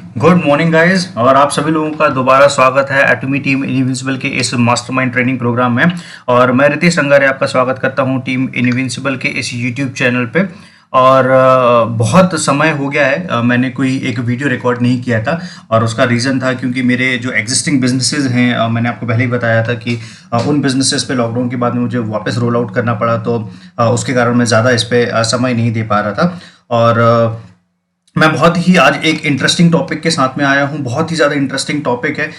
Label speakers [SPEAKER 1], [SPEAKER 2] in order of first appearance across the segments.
[SPEAKER 1] Good morning guys. और आप सभी लोगों का दोबारा स्वागत है एटॉमी टीम इनविंसिबल के इस मास्टरमाइंड ट्रेनिंग प्रोग्राम में। और मैं रितेश रंगारे आपका स्वागत करता हूं टीम इनविंसिबल के इस यूट्यूब चैनल पे। और बहुत समय हो गया है, मैंने कोई एक वीडियो रिकॉर्ड नहीं किया था। और उसका रीज़न था क्योंकि मेरे जो एग्जिस्टिंग बिजनेसेस हैं, मैंने आपको पहले ही बताया था कि उन बिजनेसेस पे लॉकडाउन के बाद में मुझे वापस रोल आउट करना पड़ा, तो उसके कारण मैं ज़्यादा इस पर समय नहीं दे पा रहा था। और मैं बहुत ही आज एक इंटरेस्टिंग टॉपिक के साथ में आया हूँ। बहुत ही ज़्यादा इंटरेस्टिंग टॉपिक है।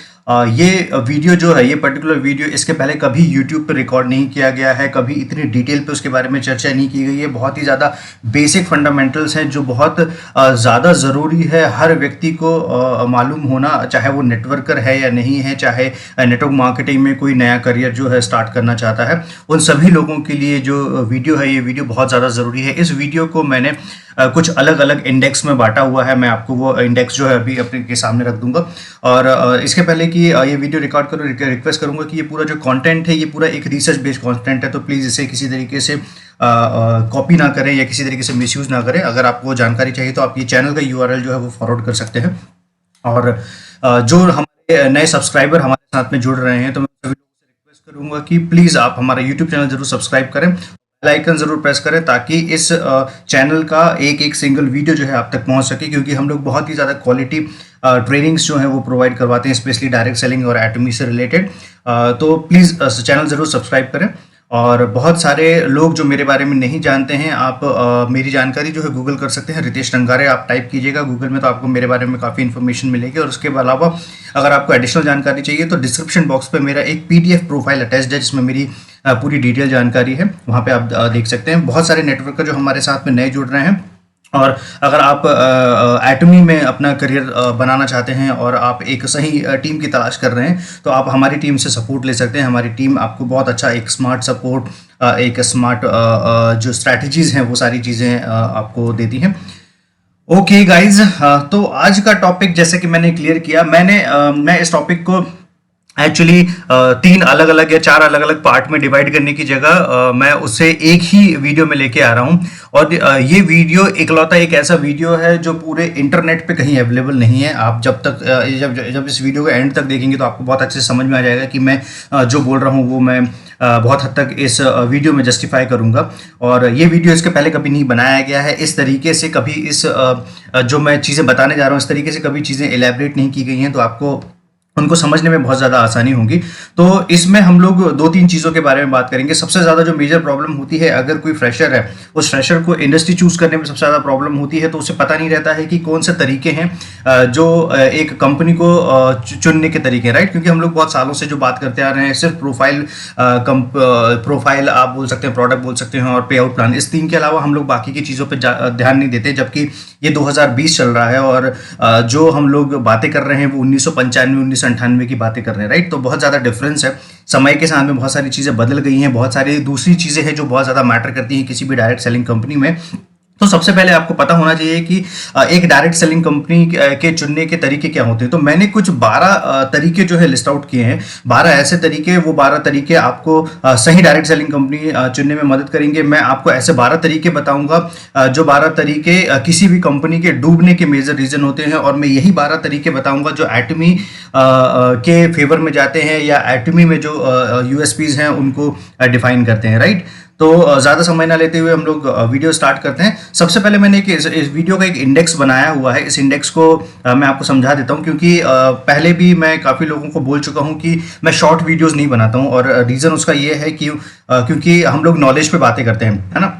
[SPEAKER 1] ये वीडियो जो है, ये पर्टिकुलर वीडियो इसके पहले कभी यूट्यूब पे रिकॉर्ड नहीं किया गया है, कभी इतनी डिटेल पे उसके बारे में चर्चा नहीं की गई है। बहुत ही ज़्यादा बेसिक फंडामेंटल्स हैं जो बहुत ज़्यादा ज़रूरी है हर व्यक्ति को मालूम होना, चाहे वो नेटवर्कर है या नहीं है, चाहे नेटवर्क मार्केटिंग में कोई नया करियर जो है स्टार्ट करना चाहता है, उन सभी लोगों के लिए जो वीडियो है, ये वीडियो बहुत ज़्यादा ज़रूरी है। इस वीडियो को मैंने कुछ अलग अलग इंडेक्स में बांटा हुआ है। मैं आपको वो इंडेक्स जो है अभी अपने के सामने रख दूंगा। और इसके पहले कि ये वीडियो रिकॉर्ड करूँ, रिक्वेस्ट करूंगा कि ये पूरा जो कंटेंट है, ये पूरा एक रिसर्च बेस्ड कंटेंट है, तो प्लीज़ इसे किसी तरीके से कॉपी ना करें या किसी तरीके से मिसयूज़ ना करें। अगर आपको जानकारी चाहिए तो आप ये चैनल का यूआरएल जो है वो फॉरवर्ड कर सकते हैं। और जो हमारे नए सब्सक्राइबर हमारे साथ में जुड़ रहे हैं, तो मैं सभी लोगों से रिक्वेस्ट करूंगा कि प्लीज़ आप हमारा यूट्यूब चैनल जरूर सब्सक्राइब करें, बेल आइकन जरूर प्रेस करें, ताकि इस चैनल का एक एक सिंगल वीडियो जो है आप तक पहुंच सके। क्योंकि हम लोग बहुत ही ज़्यादा क्वालिटी ट्रेनिंग्स जो है वो प्रोवाइड करवाते हैं, स्पेशली डायरेक्ट सेलिंग और एटॉमी से रिलेटेड। तो प्लीज़ चैनल ज़रूर सब्सक्राइब करें। और बहुत सारे लोग जो मेरे बारे में नहीं जानते हैं, आप मेरी जानकारी जो है गूगल कर सकते हैं। रितेश रंगारे आप टाइप कीजिएगा गूगल में, तो आपको मेरे बारे में काफ़ी इन्फॉर्मेशन मिलेगी। और उसके अलावा अगर आपको एडिशनल जानकारी चाहिए तो डिस्क्रिप्शन बॉक्स पे मेरा एक पीडीएफ प्रोफाइल अटैच्ड है, जिसमें मेरी पूरी डिटेल जानकारी है, वहाँ पे आप देख सकते हैं। बहुत सारे नेटवर्कर जो हमारे साथ में नए जुड़ रहे हैं, और अगर आप एटॉमी में अपना करियर बनाना चाहते हैं और आप एक सही टीम की तलाश कर रहे हैं, तो आप हमारी टीम से सपोर्ट ले सकते हैं। हमारी टीम आपको बहुत अच्छा एक स्मार्ट सपोर्ट, एक स्मार्ट जो स्ट्रैटेजीज़ हैं वो सारी चीज़ें आपको देती हैं। ओके गाइज, तो आज का टॉपिक जैसे कि मैंने क्लियर किया, मैं इस टॉपिक को एक्चुअली 3 अलग अलग या 4 अलग अलग पार्ट में डिवाइड करने की जगह मैं उसे एक ही वीडियो में लेके आ रहा हूँ। और ये वीडियो इकलौता एक ऐसा वीडियो है जो पूरे इंटरनेट पे कहीं अवेलेबल नहीं है। आप जब इस वीडियो को एंड तक देखेंगे तो आपको बहुत अच्छे से समझ में आ जाएगा कि मैं जो बोल रहा हूँ वो मैं बहुत हद तक इस वीडियो में जस्टिफाई करूंगा। और ये वीडियो इसके पहले कभी नहीं बनाया गया है इस तरीके से, कभी इस जो मैं चीज़ें बताने जा रहा हूँ इस तरीके से कभी चीज़ें एलैबोरेट नहीं की गई हैं, तो आपको उनको समझने में बहुत ज़्यादा आसानी होगी। तो इसमें हम लोग 2-3 चीज़ों के बारे में बात करेंगे। सबसे ज़्यादा जो मेजर प्रॉब्लम होती है, अगर कोई फ्रेशर है, उस फ्रेशर को इंडस्ट्री चूज़ करने में सबसे ज़्यादा प्रॉब्लम होती है, तो उसे पता नहीं रहता है कि कौन से तरीके हैं जो एक कंपनी को चुनने के तरीके, राइट। क्योंकि हम लोग बहुत सालों से जो बात करते आ रहे हैं, सिर्फ प्रोफाइल आप बोल सकते हैं, प्रोडक्ट बोल सकते हैं, और पे आउट प्लान, इस 3 के अलावा हम लोग बाकी की चीज़ों पर ध्यान नहीं देते। जबकि ये 2020 चल रहा है और जो हम लोग बातें कर रहे हैं वो 1995-1998 की बातें कर रहे हैं, राइट। तो बहुत ज़्यादा डिफरेंस है। समय के साथ में बहुत सारी चीज़ें बदल गई हैं, बहुत सारी दूसरी चीज़ें हैं जो बहुत ज़्यादा मैटर करती हैं किसी भी डायरेक्ट सेलिंग कंपनी में। तो सबसे पहले आपको पता होना चाहिए कि एक डायरेक्ट सेलिंग कंपनी के चुनने के तरीके क्या होते हैं। तो मैंने कुछ 12 तरीके जो है लिस्ट आउट किए हैं। 12 ऐसे तरीके, वो 12 तरीके आपको सही डायरेक्ट सेलिंग कंपनी चुनने में मदद करेंगे। मैं आपको ऐसे 12 तरीके बताऊंगा जो 12 तरीके किसी भी कंपनी के डूबने के मेजर रीजन होते हैं। और मैं यही 12 तरीके बताऊंगा जो एटॉमी के फेवर में जाते हैं, या एटॉमी में जो यूएसपीज हैं उनको डिफाइन करते हैं, राइट। तो ज़्यादा समय ना लेते हुए हम लोग वीडियो स्टार्ट करते हैं। सबसे पहले मैंने इस वीडियो का एक इंडेक्स बनाया हुआ है। इस इंडेक्स को मैं आपको समझा देता हूं, क्योंकि पहले भी मैं काफ़ी लोगों को बोल चुका हूं कि मैं शॉर्ट वीडियोस नहीं बनाता हूं। और रीज़न उसका ये है कि क्योंकि हम लोग नॉलेज पे बातें करते हैं, है ना।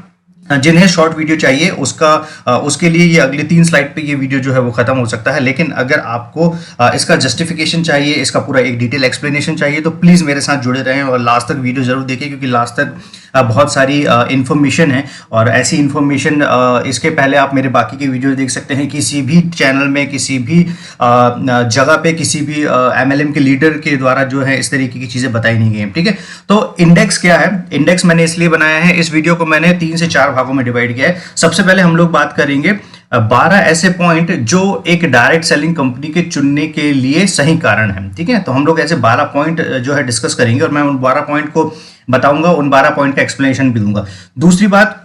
[SPEAKER 1] जिन्हें शॉर्ट वीडियो चाहिए उसके लिए ये अगली 3 स्लाइड पे ये वीडियो जो है वो खत्म हो सकता है। लेकिन अगर आपको इसका जस्टिफिकेशन चाहिए, इसका पूरा एक डिटेल एक्सप्लेनेशन चाहिए, तो प्लीज़ मेरे साथ जुड़े रहें और लास्ट तक वीडियो जरूर देखें, क्योंकि लास्ट तक बहुत सारी इन्फॉर्मेशन है। और ऐसी इन्फॉर्मेशन इसके पहले आप मेरे बाकी के वीडियो देख सकते हैं। किसी भी चैनल में, किसी भी जगह पे, किसी भी MLM के लीडर के द्वारा जो है इस तरीके की चीज़ें बताई नहीं गई हैं, ठीक है। तो इंडेक्स क्या है? इंडेक्स मैंने इसलिए बनाया है, इस वीडियो को मैंने 3 से 4 भागों में डिवाइड किया है। सबसे पहले हम लोग बात करेंगे 12 ऐसे पॉइंट जो एक डायरेक्ट सेलिंग कंपनी के चुनने के लिए सही कारण है, ठीक है। तो हम लोग ऐसे 12 पॉइंट जो है डिस्कस करेंगे, और मैं उन 12 पॉइंट को बताऊंगा, उन 12 पॉइंट का एक्सप्लेनेशन भी दूंगा। दूसरी बात,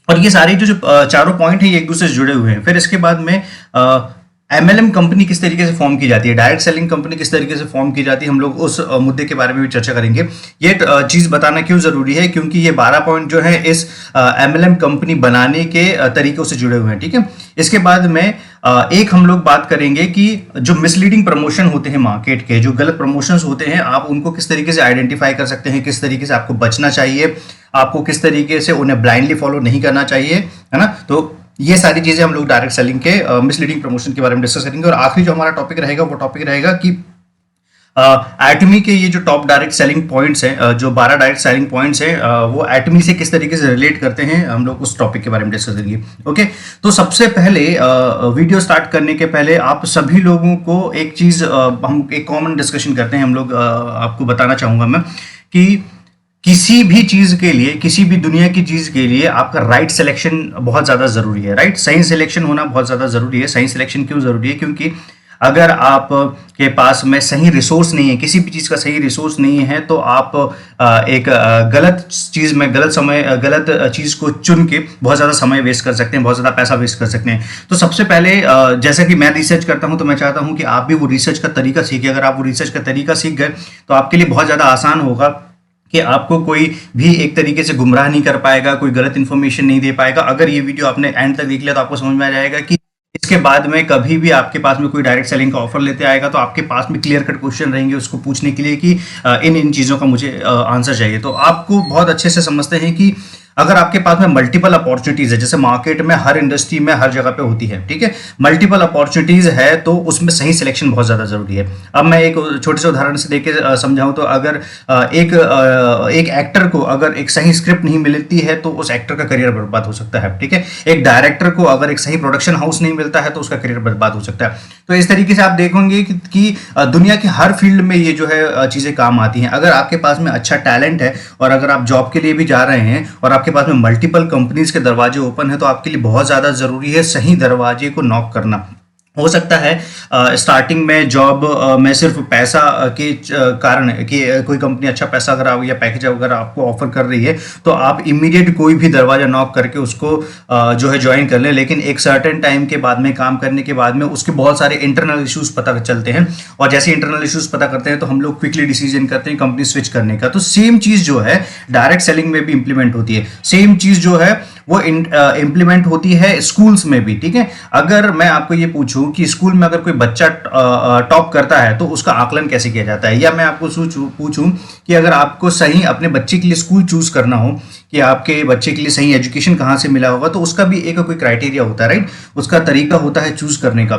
[SPEAKER 1] और ये सारी जो चारों पॉइंट है ये एक दूसरे से जुड़े हुए हैं। फिर इसके बाद में एमएलएम कंपनी किस तरीके से फॉर्म की जाती है, डायरेक्ट सेलिंग कंपनी किस तरीके से फॉर्म की जाती है, हम लोग उस मुद्दे के बारे में भी चर्चा करेंगे। ये चीज बताना क्यों जरूरी है, क्योंकि ये 12 पॉइंट जो है इस एमएलएम कंपनी बनाने के तरीकों से जुड़े हुए हैं, ठीक है। इसके बाद में एक हम लोग बात करेंगे कि जो मिसलीडिंग प्रमोशन होते हैं मार्केट के, जो गलत प्रमोशंस होते हैं, आप उनको किस तरीके से आइडेंटिफाई कर सकते हैं, किस तरीके से आपको बचना चाहिए, आपको किस तरीके से उन्हें ब्लाइंडली फॉलो नहीं करना चाहिए, है ना। तो ये सारी चीजें हम लोग डायरेक्ट सेलिंग के मिसलीडिंग प्रमोशन के बारे में डिस्कस करेंगे। और आखिरी जो हमारा टॉपिक रहेगा वो टॉपिक रहेगा कि एटमी के ये जो टॉप डायरेक्ट सेलिंग पॉइंट्स हैं, जो 12 डायरेक्ट सेलिंग पॉइंट्स हैं, वो एटमी से किस तरीके से रिलेट करते हैं, हम लोग उस टॉपिक के बारे में डिस्कस करेंगे। ओके, तो सबसे पहले वीडियो स्टार्ट करने के पहले आप सभी लोगों को एक चीज हम एक कॉमन डिस्कशन करते हैं, हम लोग आपको बताना चाहूंगा मैं कि किसी भी चीज के लिए, किसी भी दुनिया की चीज के लिए आपका राइट सिलेक्शन बहुत ज्यादा जरूरी है, राइट। सही सिलेक्शन होना बहुत ज्यादा जरूरी है। सही सिलेक्शन क्यों जरूरी है, क्योंकि अगर आप के पास में सही रिसोर्स नहीं है, किसी भी चीज का सही रिसोर्स नहीं है, तो आप एक गलत चीज में गलत समय गलत चीज को चुन के बहुत ज्यादा समय वेस्ट कर सकते हैं, बहुत ज्यादा पैसा वेस्ट कर सकते हैं। तो सबसे पहले जैसा कि मैं रिसर्च करता हूं, तो मैं चाहता हूं कि आप भी वो रिसर्च का तरीका सीखिए। अगर आप वो रिसर्च का तरीका सीख गए तो आपके लिए बहुत ज्यादा आसान होगा कि आपको कोई भी एक तरीके से गुमराह नहीं कर पाएगा, कोई गलत इन्फॉर्मेशन नहीं दे पाएगा। अगर ये वीडियो आपने एंड तक देख लिया तो आपको समझ में आ जाएगा कि इसके बाद में कभी भी आपके पास में कोई डायरेक्ट सेलिंग का ऑफर लेते आएगा तो आपके पास में क्लियर कट क्वेश्चन रहेंगे उसको पूछने के लिए कि इन चीज़ों का मुझे आंसर चाहिए। तो आपको बहुत अच्छे से समझते हैं कि अगर आपके पास में मल्टीपल अपॉर्चुनिटीज है, जैसे मार्केट में हर इंडस्ट्री में हर जगह पे होती है, ठीक है, मल्टीपल अपॉर्चुनिटीज है, तो उसमें सही सिलेक्शन बहुत ज्यादा जरूरी है। अब मैं एक छोटे से उदाहरण से देके समझाऊं तो अगर एक एक्टर को अगर एक सही स्क्रिप्ट नहीं मिलती है तो उस एक्टर का करियर बर्बाद हो सकता है, ठीक है। एक डायरेक्टर को अगर एक सही प्रोडक्शन हाउस नहीं मिलता है तो उसका करियर बर्बाद हो सकता है। तो इस तरीके से आप देखेंगे कि दुनिया की हर फील्ड में ये जो है चीजें काम आती हैं। अगर आपके पास में अच्छा टैलेंट है और अगर आप जॉब के लिए भी जा रहे हैं और आपके पास में मल्टीपल कंपनीज के दरवाजे ओपन है, तो आपके लिए बहुत ज्यादा जरूरी है सही दरवाजे को नॉक करना। हो सकता है स्टार्टिंग में जॉब में सिर्फ पैसा के कारण कि कोई कंपनी अच्छा पैसा अगर आप या पैकेज अगर आपको ऑफर कर रही है तो आप इमीडिएट कोई भी दरवाजा नॉक करके उसको जो है ज्वाइन कर लें। लेकिन एक सर्टेन टाइम के बाद में, काम करने के बाद में, उसके बहुत सारे इंटरनल इश्यूज पता चलते हैं और जैसे इंटरनल इश्यूज पता करते हैं तो हम लोग क्विकली डिसीजन करते हैं कंपनी स्विच करने का। तो सेम चीज जो है डायरेक्ट सेलिंग में भी इंप्लीमेंट होती है, सेम चीज जो है वो इंप्लीमेंट होती है स्कूल्स में भी, ठीक है। अगर मैं आपको ये पूछूं कि स्कूल में अगर कोई बच्चा टॉप करता है तो उसका आकलन कैसे किया जाता है, या मैं आपको पूछूं कि अगर आपको सही अपने बच्चे के लिए स्कूल चूज करना हो कि आपके बच्चे के लिए सही एजुकेशन कहां से मिला होगा, तो उसका भी एक कोई क्राइटेरिया होता है, राइट, उसका तरीका होता है चूज करने का।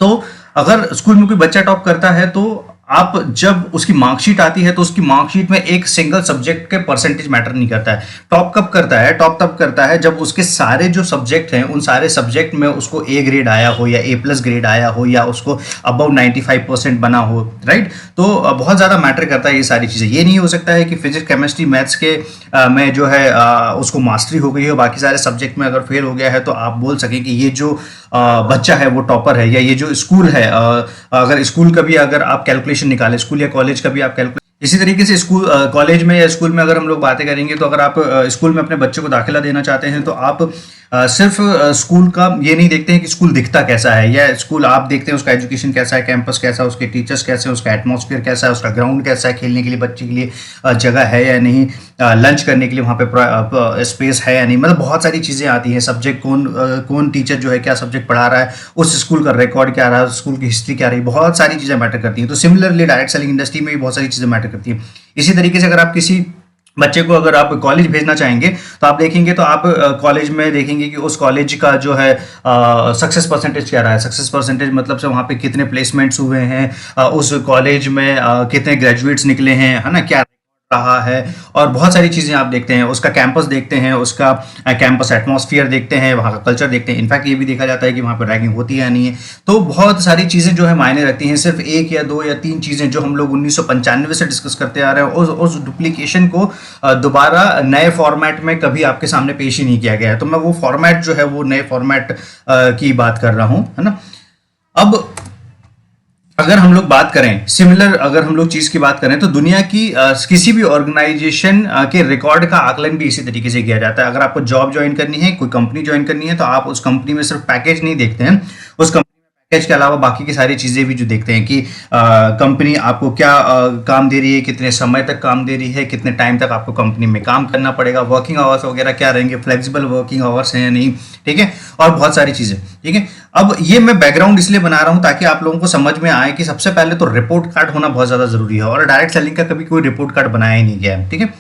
[SPEAKER 1] तो अगर स्कूल में कोई बच्चा टॉप करता है तो आप जब उसकी मार्कशीट आती है तो उसकी मार्कशीट में एक सिंगल सब्जेक्ट के परसेंटेज मैटर नहीं करता है। टॉप कब करता है, टॉप तब करता है जब उसके सारे जो सब्जेक्ट हैं उन सारे सब्जेक्ट में उसको ए ग्रेड आया हो या ए+ ग्रेड आया हो या उसको अबव 95% बना हो, राइट। तो बहुत ज़्यादा मैटर करता है ये सारी चीज़ें। ये नहीं हो सकता है कि फिजिक्स केमिस्ट्री मैथ्स के में जो है उसको मास्टरी हो गई हो, बाकी सारे सब्जेक्ट में अगर फेल हो गया है तो आप बोल सकें कि ये जो बच्चा है वो टॉपर है, या ये जो स्कूल है, अगर स्कूल का भी अगर आप कैलकुलेशन निकालें, स्कूल या कॉलेज का भी आप कैलकुलेशन, इसी तरीके से स्कूल कॉलेज में या स्कूल में अगर हम लोग बातें करेंगे तो अगर आप स्कूल में अपने बच्चे को दाखिला देना चाहते हैं तो आप सिर्फ स्कूल का ये नहीं देखते हैं कि स्कूल दिखता कैसा है, या स्कूल आप देखते हैं उसका एजुकेशन कैसा है, कैंपस कैसा है, उसके टीचर्स कैसे हैं, उसका एटमॉस्फेयर कैसा है, उसका ग्राउंड कैसा है, खेलने के लिए बच्चे के लिए जगह है या नहीं, लंच करने के लिए वहाँ पे स्पेस है या नहीं, मतलब बहुत सारी चीज़ें आती हैं। सब्जेक्ट कौन टीचर जो है क्या सब्जेक्ट पढ़ा रहा है, उस स्कूल का रिकॉर्ड क्या रहा है, स्कूल की हिस्ट्री क्या रही, बहुत सारी चीज़ें मैटर करती हैं। तो सिमिलरली डायरेक्ट सेलिंग इंडस्ट्री में भी बहुत सारी चीज़ें मैटर करती हैं। इसी तरीके से अगर आप किसी बच्चे को अगर आप कॉलेज भेजना चाहेंगे तो आप देखेंगे तो आप कॉलेज में देखेंगे कि उस कॉलेज का जो है सक्सेस परसेंटेज क्या रहा है। सक्सेस परसेंटेज मतलब से वहाँ पे कितने प्लेसमेंट्स हुए हैं, उस कॉलेज में कितने ग्रेजुएट्स निकले हैं, है ना, क्या रहा है, और बहुत सारी चीज़ें आप देखते हैं। उसका कैंपस देखते हैं, उसका कैंपस एटमॉस्फेयर देखते हैं, वहाँ का कल्चर देखते हैं। इनफैक्ट ये भी देखा जाता है कि वहाँ पर रैगिंग होती है या नहीं है। तो बहुत सारी चीज़ें जो है मायने रखती हैं। सिर्फ एक या दो या तीन चीज़ें जो हम लोग 1995 से डिस्कस करते आ रहे हैं, उस डुप्लीकेशन को दोबारा नए फॉर्मेट में कभी आपके सामने पेश ही नहीं किया गया है। तो मैं वो फॉर्मेट जो है वो नए फॉर्मेट की बात कर रहा हूँ, है ना। अब अगर हम लोग बात करें सिमिलर, अगर हम लोग चीज की बात करें तो दुनिया की किसी भी ऑर्गेनाइजेशन के रिकॉर्ड का आकलन भी इसी तरीके से किया जाता है। अगर आपको जॉब ज्वाइन करनी है, कोई कंपनी ज्वाइन करनी है, तो आप उस कंपनी में सिर्फ पैकेज नहीं देखते हैं, उस कंपनी पैकेज के अलावा बाकी की सारी चीज़ें भी जो देखते हैं कि कंपनी आपको क्या काम दे रही है, कितने समय तक काम दे रही है, कितने टाइम तक आपको कंपनी में काम करना पड़ेगा, वर्किंग आवर्स वगैरह क्या रहेंगे, फ्लेक्सिबल वर्किंग आवर्स हैं या नहीं, ठीक है, और बहुत सारी चीज़ें, ठीक है। अब ये मैं बैकग्राउंड इसलिए बना रहा हूँ ताकि आप लोगों को समझ में आए कि सबसे पहले तो रिपोर्ट कार्ड होना बहुत ज़्यादा ज़रूरी है, और डायरेक्ट सेलिंग का कभी कोई रिपोर्ट कार्ड बनाया ही नहीं गया है, ठीक है।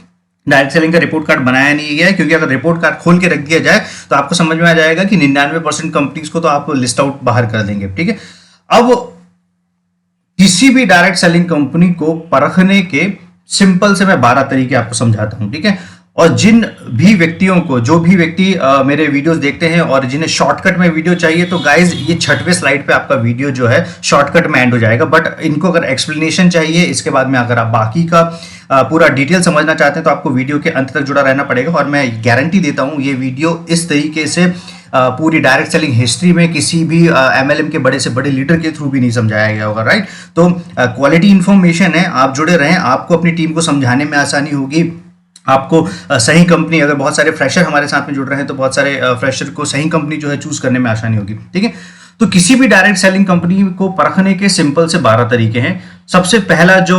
[SPEAKER 1] डायरेक्ट सेलिंग का रिपोर्ट कार्ड बनाया नहीं गया है, क्योंकि अगर रिपोर्ट कार्ड खोल के रख दिया जाए तो आपको समझ में आ जाएगा कि 99% कंपनीज को तो आप लिस्ट आउट बाहर कर देंगे, ठीक है। अब किसी भी डायरेक्ट सेलिंग कंपनी को परखने के सिंपल से मैं 12 तरीके आपको समझाता हूं, ठीक है। और जिन भी व्यक्तियों को, जो भी व्यक्ति मेरे वीडियोस देखते हैं और जिन्हें शॉर्टकट में वीडियो चाहिए, तो गाइज ये 6वें स्लाइड पे आपका वीडियो जो है शॉर्टकट में एंड हो जाएगा। बट इनको अगर एक्सप्लेनेशन चाहिए, इसके बाद में अगर आप बाकी का पूरा डिटेल समझना चाहते हैं तो आपको वीडियो के अंत तक जुड़ा रहना पड़ेगा। और मैं गारंटी देता हूं ये वीडियो इस तरीके से पूरी डायरेक्ट सेलिंग हिस्ट्री में किसी भी एमएलएम के बड़े से बड़े लीडर के थ्रू भी नहीं समझाया गया होगा, राइट। तो क्वालिटी इंफॉर्मेशन है, आप जुड़े रहें, आपको अपनी टीम को समझाने में आसानी होगी, आपको सही कंपनी, अगर बहुत सारे फ्रेशर हमारे साथ में जुड़ रहे हैं तो बहुत सारे फ्रेशर को सही कंपनी जो है चूज करने में आसानी होगी, ठीक है। तो किसी भी डायरेक्ट सेलिंग कंपनी को परखने के सिंपल से 12 तरीके हैं। सबसे पहला जो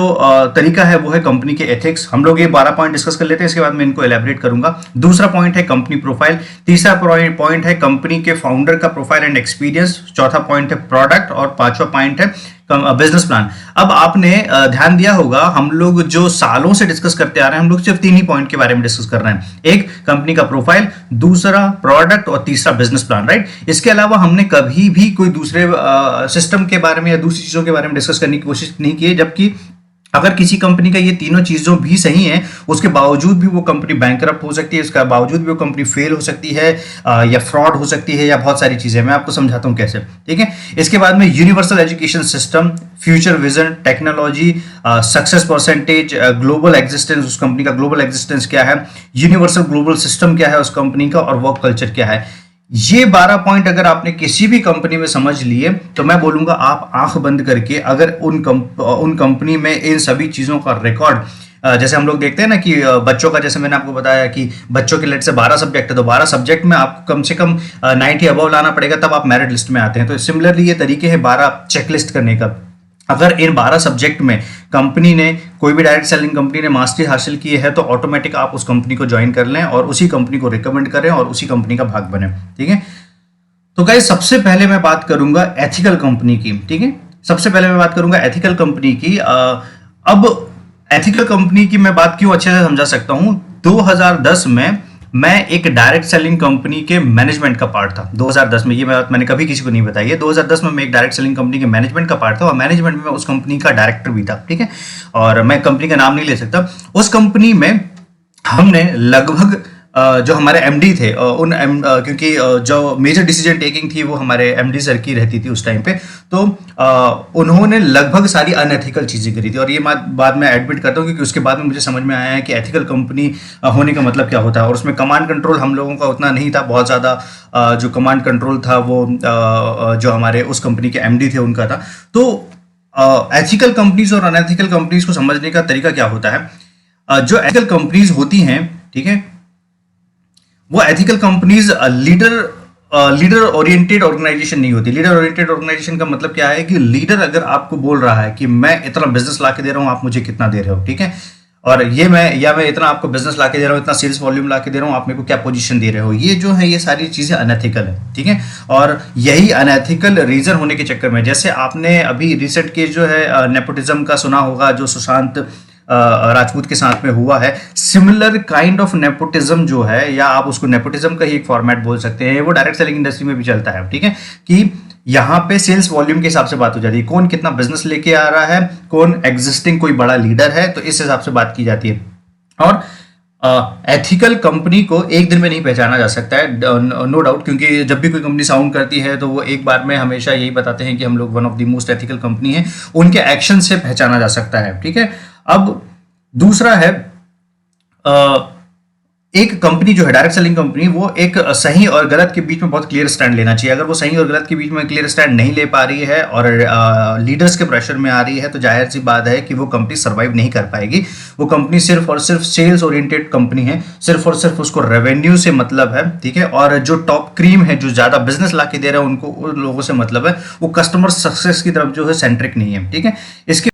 [SPEAKER 1] तरीका है वो है कंपनी के एथिक्स। हम लोग ये 12 पॉइंट डिस्कस कर लेते हैं, इसके बाद मैं इनको एलैबोरेट करूंगा। दूसरा पॉइंट है कंपनी प्रोफाइल। तीसरा पॉइंट है कंपनी के फाउंडर का प्रोफाइल एंड एक्सपीरियंस। चौथा पॉइंट है प्रोडक्ट, और पांचवा पॉइंट है बिजनेस प्लान। अब आपने ध्यान दिया होगा, हम लोग जो सालों से डिस्कस करते आ रहे हैं, हम लोग सिर्फ 3 ही पॉइंट के बारे में डिस्कस कर रहे हैं। एक कंपनी का प्रोफाइल, दूसरा प्रोडक्ट, और तीसरा बिजनेस प्लान, राइट। इसके अलावा हमने कभी भी कोई दूसरे सिस्टम के बारे में या दूसरी चीजों के बारे में डिस्कस करने की कोशिश नहीं की है। जबकि अगर किसी कंपनी का ये तीनों चीजों भी सही है, उसके बावजूद भी वो कंपनी बैंकरप्ट हो सकती है, इसका बावजूद भी वो कंपनी फेल हो सकती है, या फ्रॉड हो सकती है, या बहुत सारी चीजें। मैं आपको समझाता हूं कैसे, ठीक है। इसके बाद में universal education system, future vision, technology, success percentage, global existence, उस कंपनी का ग्लोबल एग्जिस्टेंस क्या है, यूनिवर्सल ग्लोबल सिस्टम क्या है उस कंपनी का, और वर्क कल्चर क्या है। ये 12 पॉइंट अगर आपने किसी भी कंपनी में समझ लिए तो मैं बोलूंगा आप आंख बंद करके अगर उन कंपनी में इन सभी चीजों का रिकॉर्ड, जैसे हम लोग देखते हैं ना कि बच्चों का, जैसे मैंने आपको बताया कि बच्चों के लेट से 12 सब्जेक्ट है, तो 12 सब्जेक्ट में आपको कम से कम 90 अबव लाना पड़ेगा, तब आप मेरिट लिस्ट में आते हैं। तो सिमिलरली ये तरीके हैं 12 चेकलिस्ट करने का। अगर इन 12 सब्जेक्ट में कंपनी ने, कोई भी डायरेक्ट सेलिंग कंपनी ने मास्टरी हासिल की है, तो ऑटोमेटिक आप उस कंपनी को ज्वाइन कर लें और उसी कंपनी को रिकमेंड करें और उसी कंपनी का भाग बने, ठीक है। तो गाइस सबसे पहले मैं बात करूंगा एथिकल कंपनी की, ठीक है। सबसे पहले मैं बात करूंगा एथिकल कंपनी की। अब एथिकल कंपनी की मैं बात क्यों अच्छे से समझा सकता हूं, 2010 में मैं एक डायरेक्ट सेलिंग कंपनी के मैनेजमेंट का पार्ट था। 2010 में, ये बात मैंने कभी किसी को नहीं बताई है, 2010 में मैं एक डायरेक्ट सेलिंग कंपनी के मैनेजमेंट का पार्ट था, और मैनेजमेंट में मैं उस कंपनी का डायरेक्टर भी था, ठीक है। और मैं कंपनी का नाम नहीं ले सकता। उस कंपनी में हमने लगभग जो हमारे एमडी थे, क्योंकि जो मेजर डिसीजन टेकिंग थी वो हमारे एमडी सर की रहती थी उस टाइम पे, तो उन्होंने लगभग सारी अनएथिकल चीजें करी थी। और ये बाद में एडमिट करता हूँ, क्योंकि उसके बाद में मुझे समझ में आया है कि एथिकल कंपनी होने का मतलब क्या होता है। और उसमें कमांड कंट्रोल हम लोगों का उतना नहीं था, बहुत ज्यादा जो कमांड कंट्रोल था वो जो हमारे उस कंपनी के एमडी थे उनका था। तो एथिकल कंपनीज और अनएथिकल कंपनीज को समझने का तरीका क्या होता है। जो एथिकल कंपनीज होती हैं, ठीक है, वो ethical companies leader oriented organisation नहीं होती। लीडर ओरिएंटेड ऑर्गेनाइजेशन का मतलब क्या है कि लीडर अगर आपको बोल रहा है कि मैं इतना बिजनेस ला के दे रहा हूं, आप मुझे कितना दे रहे हो, ठीक है, और मैं इतना आपको बिजनेस ला के दे रहा हूं, इतना सेल्स वॉल्यूम ला के दे रहा हूं, आप मेरे को क्या पोजीशन दे रहे हो, ये जो है ये सारी चीजें अनएथिकल है, ठीक है। और यही अनएथिकल रीजन होने के चक्कर में, जैसे आपने अभी रिसेंट केस जो है नेपोटिज्म का सुना होगा, जो सुशांत राजपूत के साथ में हुआ है। सिमिलर काइंड ऑफ नेपोटिज्म जो है, या आप उसको नेपोटिज्म का ही एक फॉर्मेट बोल सकते हैं, वो डायरेक्ट सेलिंग इंडस्ट्री में भी चलता है, ठीक है, कि यहाँ पे सेल्स वॉल्यूम के हिसाब से बात हो जाती है, कौन कितना बिजनेस लेके आ रहा है, कौन एग्जिस्टिंग कोई बड़ा लीडर है, तो इस हिसाब से बात की जाती है। और एथिकल कंपनी को एक दिन में नहीं पहचाना जा सकता है, नो डाउट, क्योंकि जब भी कोई कंपनी साउंड करती है तो वो एक बार में हमेशा यही बताते हैं कि हम लोग one of the most ethical company है, उनके एक्शन से पहचाना जा सकता है, ठीक है। अब दूसरा है एक कंपनी जो है डायरेक्ट सेलिंग कंपनी, वो एक सही और गलत के बीच में बहुत क्लियर स्टैंड लेना चाहिए। अगर वो सही और गलत के बीच में क्लियर स्टैंड नहीं ले पा रही है और लीडर्स के प्रेशर में आ रही है, तो जाहिर सी बात है कि वो कंपनी सर्वाइव नहीं कर पाएगी। वो कंपनी सिर्फ और सिर्फ सेल्स ओरिएंटेड कंपनी है, सिर्फ और सिर्फ उसको रेवेन्यू से मतलब है, ठीक है। और जो टॉप क्रीम है, जो ज्यादा बिजनेस ला के दे रहे हैं, उनको उन लोगों से मतलब है। वो कस्टमर सक्सेस की तरफ जो है सेंट्रिक नहीं है, ठीक है। इसके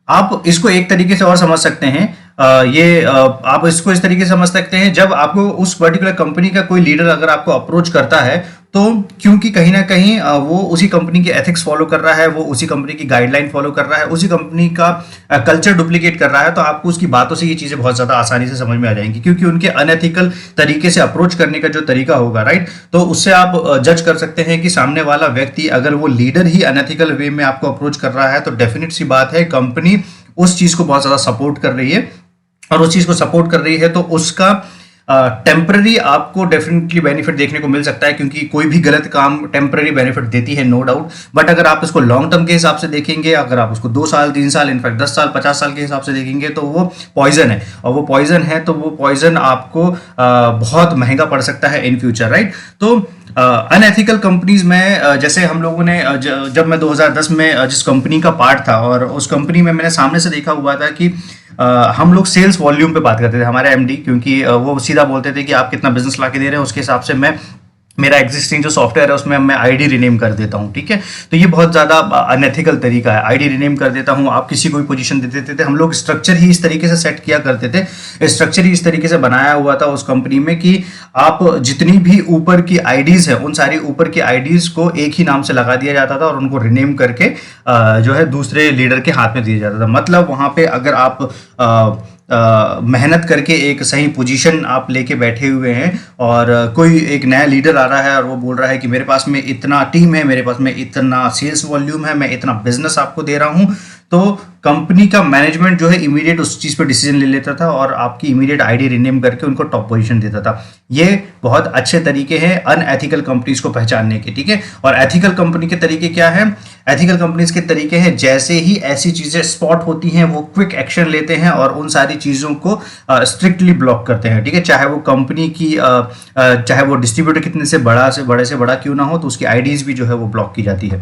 [SPEAKER 1] आप इसको एक तरीके से और समझ सकते हैं, आप इसको इस तरीके से समझ सकते हैं, जब आपको उस पर्टिकुलर कंपनी का कोई लीडर अगर आपको अप्रोच करता है, तो क्योंकि कहीं ना कहीं वो उसी कंपनी के एथिक्स फॉलो कर रहा है, वो उसी कंपनी की गाइडलाइन फॉलो कर रहा है, उसी कंपनी का कल्चर डुप्लीकेट कर रहा है, तो आपको उसकी बातों से ये चीजें बहुत ज्यादा आसानी से समझ में आ जाएंगी, क्योंकि उनके अनएथिकल तरीके से अप्रोच करने का जो तरीका होगा, राइट, तो उससे आप जज कर सकते हैं कि सामने वाला व्यक्ति, अगर वो लीडर ही अनएथिकल वे में आपको अप्रोच कर रहा है, तो डेफिनेट सी बात है कंपनी उस चीज को बहुत ज्यादा सपोर्ट कर रही है। और उस चीज को सपोर्ट कर रही है तो उसका टेम्पररी आपको डेफिनेटली बेनिफिट देखने को मिल सकता है, क्योंकि कोई भी गलत काम टेम्पररी बेनिफिट देती है, नो डाउट। बट अगर आप इसको लॉन्ग टर्म के हिसाब से देखेंगे, अगर आप उसको 2 साल 3 साल इनफैक्ट 10 साल 50 साल के हिसाब से देखेंगे, तो वो पॉइजन है। और वो पॉइजन है तो वो पॉइजन आपको बहुत महंगा पड़ सकता है इन फ्यूचर, राइट। तो अनएथिकल कंपनीज में, जैसे हम लोगों ने जब मैं 2010 में जिस कंपनी का पार्ट था, और उस कंपनी में मैंने सामने से देखा हुआ था कि हम लोग सेल्स वॉल्यूम पे बात करते थे, हमारे एमडी, क्योंकि वो सीधा बोलते थे कि आप कितना बिजनेस ला के दे रहे हैं, उसके हिसाब से मैं मेरा एग्जिस्टिंग जो सॉफ्टवेयर है उसमें मैं आईडी रिनेम कर देता हूँ, ठीक है। तो ये बहुत ज़्यादा अनएथिकल तरीका है, आईडी रिनेम कर देता हूँ, आप किसी को भी पोजीशन दे देते थे। हम लोग स्ट्रक्चर ही इस तरीके से सेट किया करते थे, स्ट्रक्चर ही इस तरीके से बनाया हुआ था उस कंपनी में कि आप जितनी भी ऊपर की आईडीज है, उन सारी ऊपर की आईडीज को एक ही नाम से लगा दिया जाता था और उनको रिनेम करके जो है दूसरे लीडर के हाथ में दिया जाता था। मतलब वहाँ पे अगर आप मेहनत करके एक सही पोजीशन आप लेके बैठे हुए हैं, और कोई एक नया लीडर आ रहा है और वो बोल रहा है कि मेरे पास में इतना टीम है, मेरे पास में इतना सेल्स वॉल्यूम है, मैं इतना बिजनेस आपको दे रहा हूं, तो कंपनी का मैनेजमेंट जो है इमीडिएट उस चीज पर डिसीजन ले लेता था और आपकी इमीडिएट आईडी रिनेम करके उनको टॉप पोजीशन देता था। ये बहुत अच्छे तरीके हैं अनएथिकल कंपनीज को पहचानने के, ठीक है। और एथिकल कंपनी के तरीके क्या है? एथिकल कंपनीज के तरीके हैं, जैसे ही ऐसी चीजें स्पॉट होती हैं, वो क्विक एक्शन लेते हैं और उन सारी चीजों को स्ट्रिक्टली ब्लॉक करते हैं, ठीक है। चाहे वो कंपनी की चाहे वो डिस्ट्रीब्यूटर कितने से बड़ा क्यों ना हो, तो उसकी आईडीज भी जो है वो ब्लॉक की जाती है,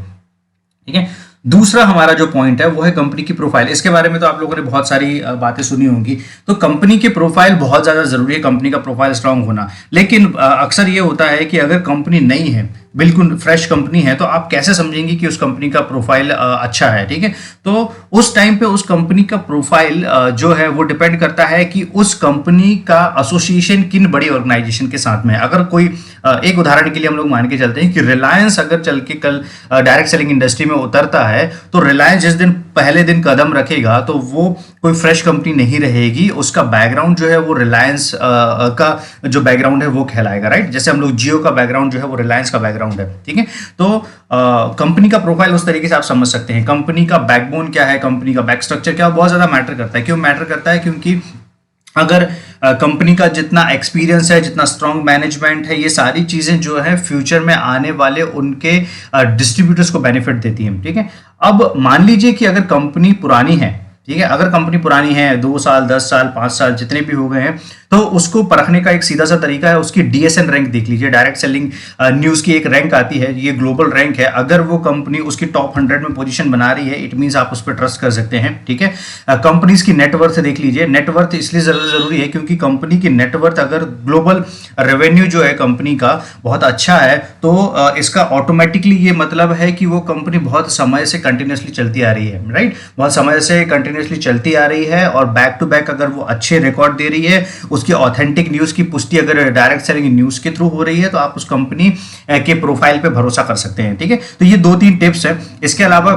[SPEAKER 1] ठीक है। दूसरा हमारा जो पॉइंट है वो है कंपनी की प्रोफाइल। इसके बारे में तो आप लोगों ने बहुत सारी बातें सुनी होंगी। तो कंपनी की प्रोफाइल बहुत ज्यादा जरूरी है, कंपनी का प्रोफाइल स्ट्रांग होना। लेकिन अक्सर ये होता है कि अगर कंपनी नई है, बिल्कुल फ्रेश कंपनी है, तो आप कैसे समझेंगे कि उस कंपनी का प्रोफाइल अच्छा है, ठीक है। तो उस टाइम पे उस कंपनी का प्रोफाइल जो है वो डिपेंड करता है कि उस कंपनी का एसोसिएशन किन बड़ी ऑर्गेनाइजेशन के साथ में है। अगर कोई एक उदाहरण के लिए हम लोग मान के चलते हैं कि रिलायंस अगर चल के कल डायरेक्ट सेलिंग इंडस्ट्री में उतरता है, तो रिलायंस जिस दिन पहले दिन कदम रखेगा तो वो कोई फ्रेश कंपनी नहीं रहेगी। उसका बैकग्राउंड जो है वो रिलायंस का जो बैकग्राउंड है वो कहलाएगा, राइट। जैसे हम लोग जियो का बैकग्राउंड जो है वो रिलायंस का बैकग्राउंड है, ठीक है। तो कंपनी का प्रोफाइल उस तरीके से आप समझ सकते हैं। कंपनी का बैकबोन क्या है, कंपनी का बैक स्ट्रक्चर क्या है, बहुत ज्यादा मैटर करता है। क्यों मैटर करता है? क्योंकि अगर कंपनी का जितना एक्सपीरियंस है, जितना स्ट्रांग मैनेजमेंट है, ये सारी चीजें जो है फ्यूचर में आने वाले उनके डिस्ट्रीब्यूटर्स को बेनिफिट देती हैं, ठीक है। अब मान लीजिए कि अगर कंपनी पुरानी है, ठीक है, अगर कंपनी पुरानी है, 2 साल 10 साल 5 साल जितने भी हो गए हैं, तो उसको परखने का एक सीधा सा तरीका है, उसकी डीएसएन रैंक देख लीजिए। डायरेक्ट सेलिंग न्यूज की एक रैंक आती है, ये ग्लोबल रैंक है। अगर वो कंपनी उसकी टॉप 100 में पोजीशन बना रही है, इट मींस आप उस पर ट्रस्ट कर सकते हैं, ठीक है। कंपनीज की नेटवर्थ देख लीजिए। नेटवर्थ इसलिए जरूरी है क्योंकि कंपनी की नेटवर्थ, अगर ग्लोबल रेवेन्यू जो है कंपनी का बहुत अच्छा है, तो इसका ऑटोमेटिकली ये मतलब है कि वो कंपनी बहुत समय से कंटिन्यूसली चलती आ रही है, राइट। बहुत समय से कंटिन्यूसली चलती आ रही है और बैक टू बैक अगर वो अच्छे रिकॉर्ड दे रही है, उसकी ऑथेंटिक न्यूज की पुष्टि अगर डायरेक्ट सेलिंग न्यूज के थ्रू हो रही है, तो आप उस कंपनी के प्रोफाइल पे भरोसा कर सकते हैं, ठीक है। तो ये 2-3 टिप्स है। इसके अलावा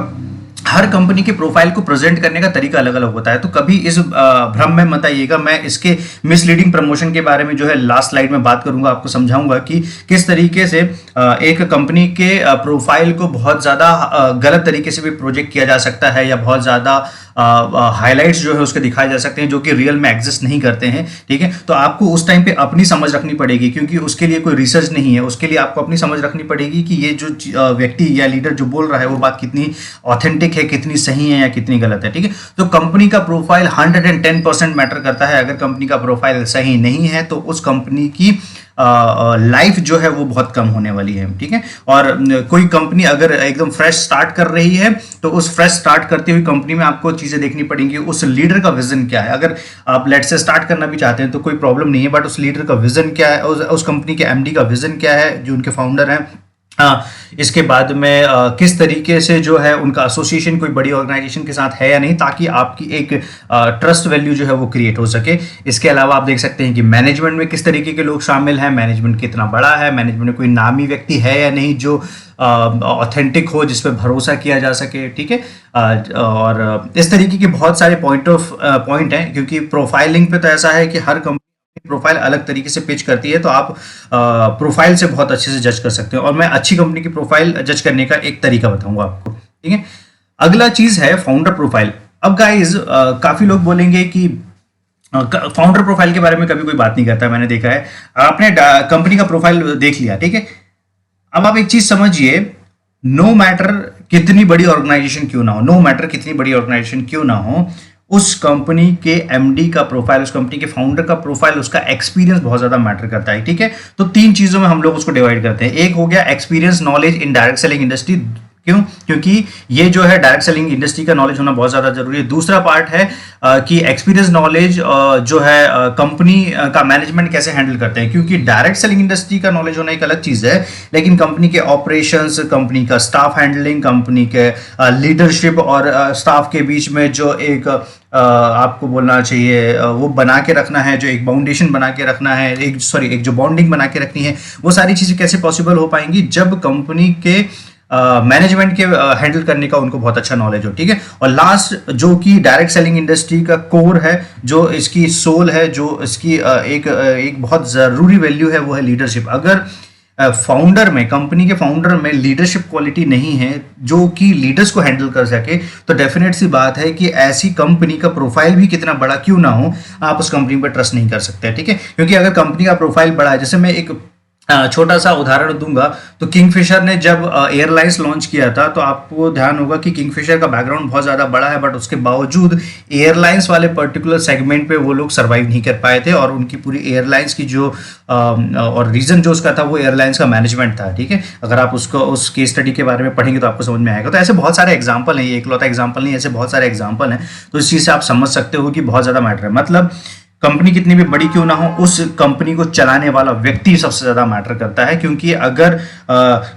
[SPEAKER 1] हर कंपनी के प्रोफाइल को प्रेजेंट करने का तरीका अलग अलग होता है, तो कभी इस भ्रम में मत आइएगा। मैं इसके मिसलीडिंग प्रमोशन के बारे में जो है लास्ट स्लाइड में बात करूंगा, आपको समझाऊंगा कि किस तरीके से एक कंपनी के प्रोफाइल को बहुत ज्यादा गलत तरीके से भी प्रोजेक्ट किया जा सकता है, या बहुत ज्यादा हाइलाइट्स जो है उसके दिखाए जा सकते हैं जो कि रियल में एग्जिस्ट नहीं करते हैं, ठीक है। तो आपको उस टाइम पे अपनी समझ रखनी पड़ेगी, क्योंकि उसके लिए कोई रिसर्च नहीं है। उसके लिए आपको अपनी समझ रखनी पड़ेगी कि ये जो व्यक्ति या लीडर जो बोल रहा है वो बात कितनी ऑथेंटिक है कितनी सही है या कितनी गलत है, ठीक है। तो कंपनी का प्रोफाइल 110% मैटर करता है। अगर कंपनी का प्रोफाइल सही नहीं है तो उस कंपनी की लाइफ जो है वो बहुत कम होने वाली है, ठीक है। और कोई कंपनी अगर एकदम फ्रेश स्टार्ट कर रही है तो उस फ्रेश स्टार्ट करती हुई कंपनी में आपको चीजें देखनी पड़ेंगी। उस लीडर का विजन क्या है। अगर आप लेट से स्टार्ट करना भी चाहते हैं तो कोई प्रॉब्लम नहीं है, बट उस लीडर का विजन क्या है, उस कंपनी के एमडी का विजन क्या है, जो उनके फाउंडर हैं। इसके बाद में किस तरीके से जो है उनका एसोसिएशन कोई बड़ी ऑर्गेनाइजेशन के साथ है या नहीं, ताकि आपकी एक ट्रस्ट वैल्यू जो है वो क्रिएट हो सके। इसके अलावा आप देख सकते हैं कि मैनेजमेंट में किस तरीके के लोग शामिल हैं, मैनेजमेंट कितना बड़ा है, मैनेजमेंट में कोई नामी व्यक्ति है या नहीं जो ऑथेंटिक हो, जिस पर भरोसा किया जा सके, ठीक है। और इस तरीके के बहुत सारे पॉइंट हैं, क्योंकि प्रोफाइलिंग पे तो ऐसा है कि हर कंपनी प्रोफाइल अलग तरीके से पिच करती है, तो आप प्रोफाइल से बहुत अच्छे से जज कर सकते हो। और मैं अच्छी कंपनी की प्रोफाइल जज करने का एक तरीका बताऊंगा आपको, ठीक है। अगला चीज है फाउंडर प्रोफाइल। अब गाइस काफी लोग बोलेंगे कि फाउंडर प्रोफाइल के बारे में कभी कोई बात नहीं करता। मैंने देखा है, आपने कंपनी का प्रोफाइल देख लिया, ठीक है। अब आप एक चीज समझिए, नो मैटर कितनी बड़ी ऑर्गेनाइजेशन क्यों ना हो, नो मैटर कितनी बड़ी ऑर्गेनाइजेशन क्यों ना हो, उस कंपनी के एमडी का प्रोफाइल, उस कंपनी के फाउंडर का प्रोफाइल, उसका एक्सपीरियंस बहुत ज्यादा मैटर करता है, ठीक है। तो 3 चीजों में हम लोग उसको डिवाइड करते हैं। एक हो गया experience knowledge in direct selling industry. क्यों? क्योंकि ये जो है डायरेक्ट सेलिंग इंडस्ट्री का नॉलेज होना बहुत ज्यादा जरूरी है। दूसरा पार्ट है कि एक्सपीरियंस नॉलेज जो है कंपनी का मैनेजमेंट कैसे हैंडल करते हैं, क्योंकि डायरेक्ट सेलिंग इंडस्ट्री का नॉलेज होना एक अलग चीज है, लेकिन कंपनी के ऑपरेशंस, कंपनी का स्टाफ हैंडलिंग, कंपनी के लीडरशिप और स्टाफ के बीच में जो एक आपको बोलना चाहिए वो बना के रखना है, जो एक बाउंडेशन बना के रखना है, एक जो बॉन्डिंग बना के रखनी है, वो सारी चीजें कैसे पॉसिबल हो पाएंगी जब कंपनी के मैनेजमेंट के हैंडल करने का उनको बहुत अच्छा नॉलेज हो, ठीक है। और लास्ट जो कि डायरेक्ट सेलिंग इंडस्ट्री का कोर है, जो इसकी सोल है, जो इसकी एक बहुत जरूरी वैल्यू है, वो है लीडरशिप। अगर फाउंडर में, कंपनी के फाउंडर में लीडरशिप क्वालिटी नहीं है जो कि लीडर्स को हैंडल कर सके, तो डेफिनेट सी बात है कि ऐसी कंपनी का प्रोफाइल भी कितना बड़ा क्यों ना हो, आप उस कंपनी पर ट्रस्ट नहीं कर सकते, ठीक है। क्योंकि अगर कंपनी का प्रोफाइल बड़ा है, जैसे मैं एक छोटा सा उदाहरण दूंगा, तो किंगफिशर ने जब एयरलाइंस लॉन्च किया था, तो आपको ध्यान होगा कि किंगफिशर का बैकग्राउंड बहुत ज़्यादा बड़ा है, बट उसके बावजूद एयरलाइंस वाले पर्टिकुलर सेगमेंट पे वो लोग सर्वाइव नहीं कर पाए थे, और उनकी पूरी एयरलाइंस की जो और रीज़न जो उसका था वो एयरलाइंस का मैनेजमेंट था, ठीक है। अगर आप उसको उस केस स्टडी के बारे में पढ़ेंगे तो आपको समझ में आएगा। तो ऐसे बहुत सारे एग्जाम्पल हैं, ये एकलौता एग्जाम्पल नहीं, ऐसे बहुत सारे एग्जाम्पल हैं। तो इस चीज़ से आप समझ सकते हो कि बहुत ज़्यादा मैटर है। मतलब कंपनी कितनी भी बड़ी क्यों ना हो, उस कंपनी को चलाने वाला व्यक्ति सबसे ज्यादा मैटर करता है। क्योंकि अगर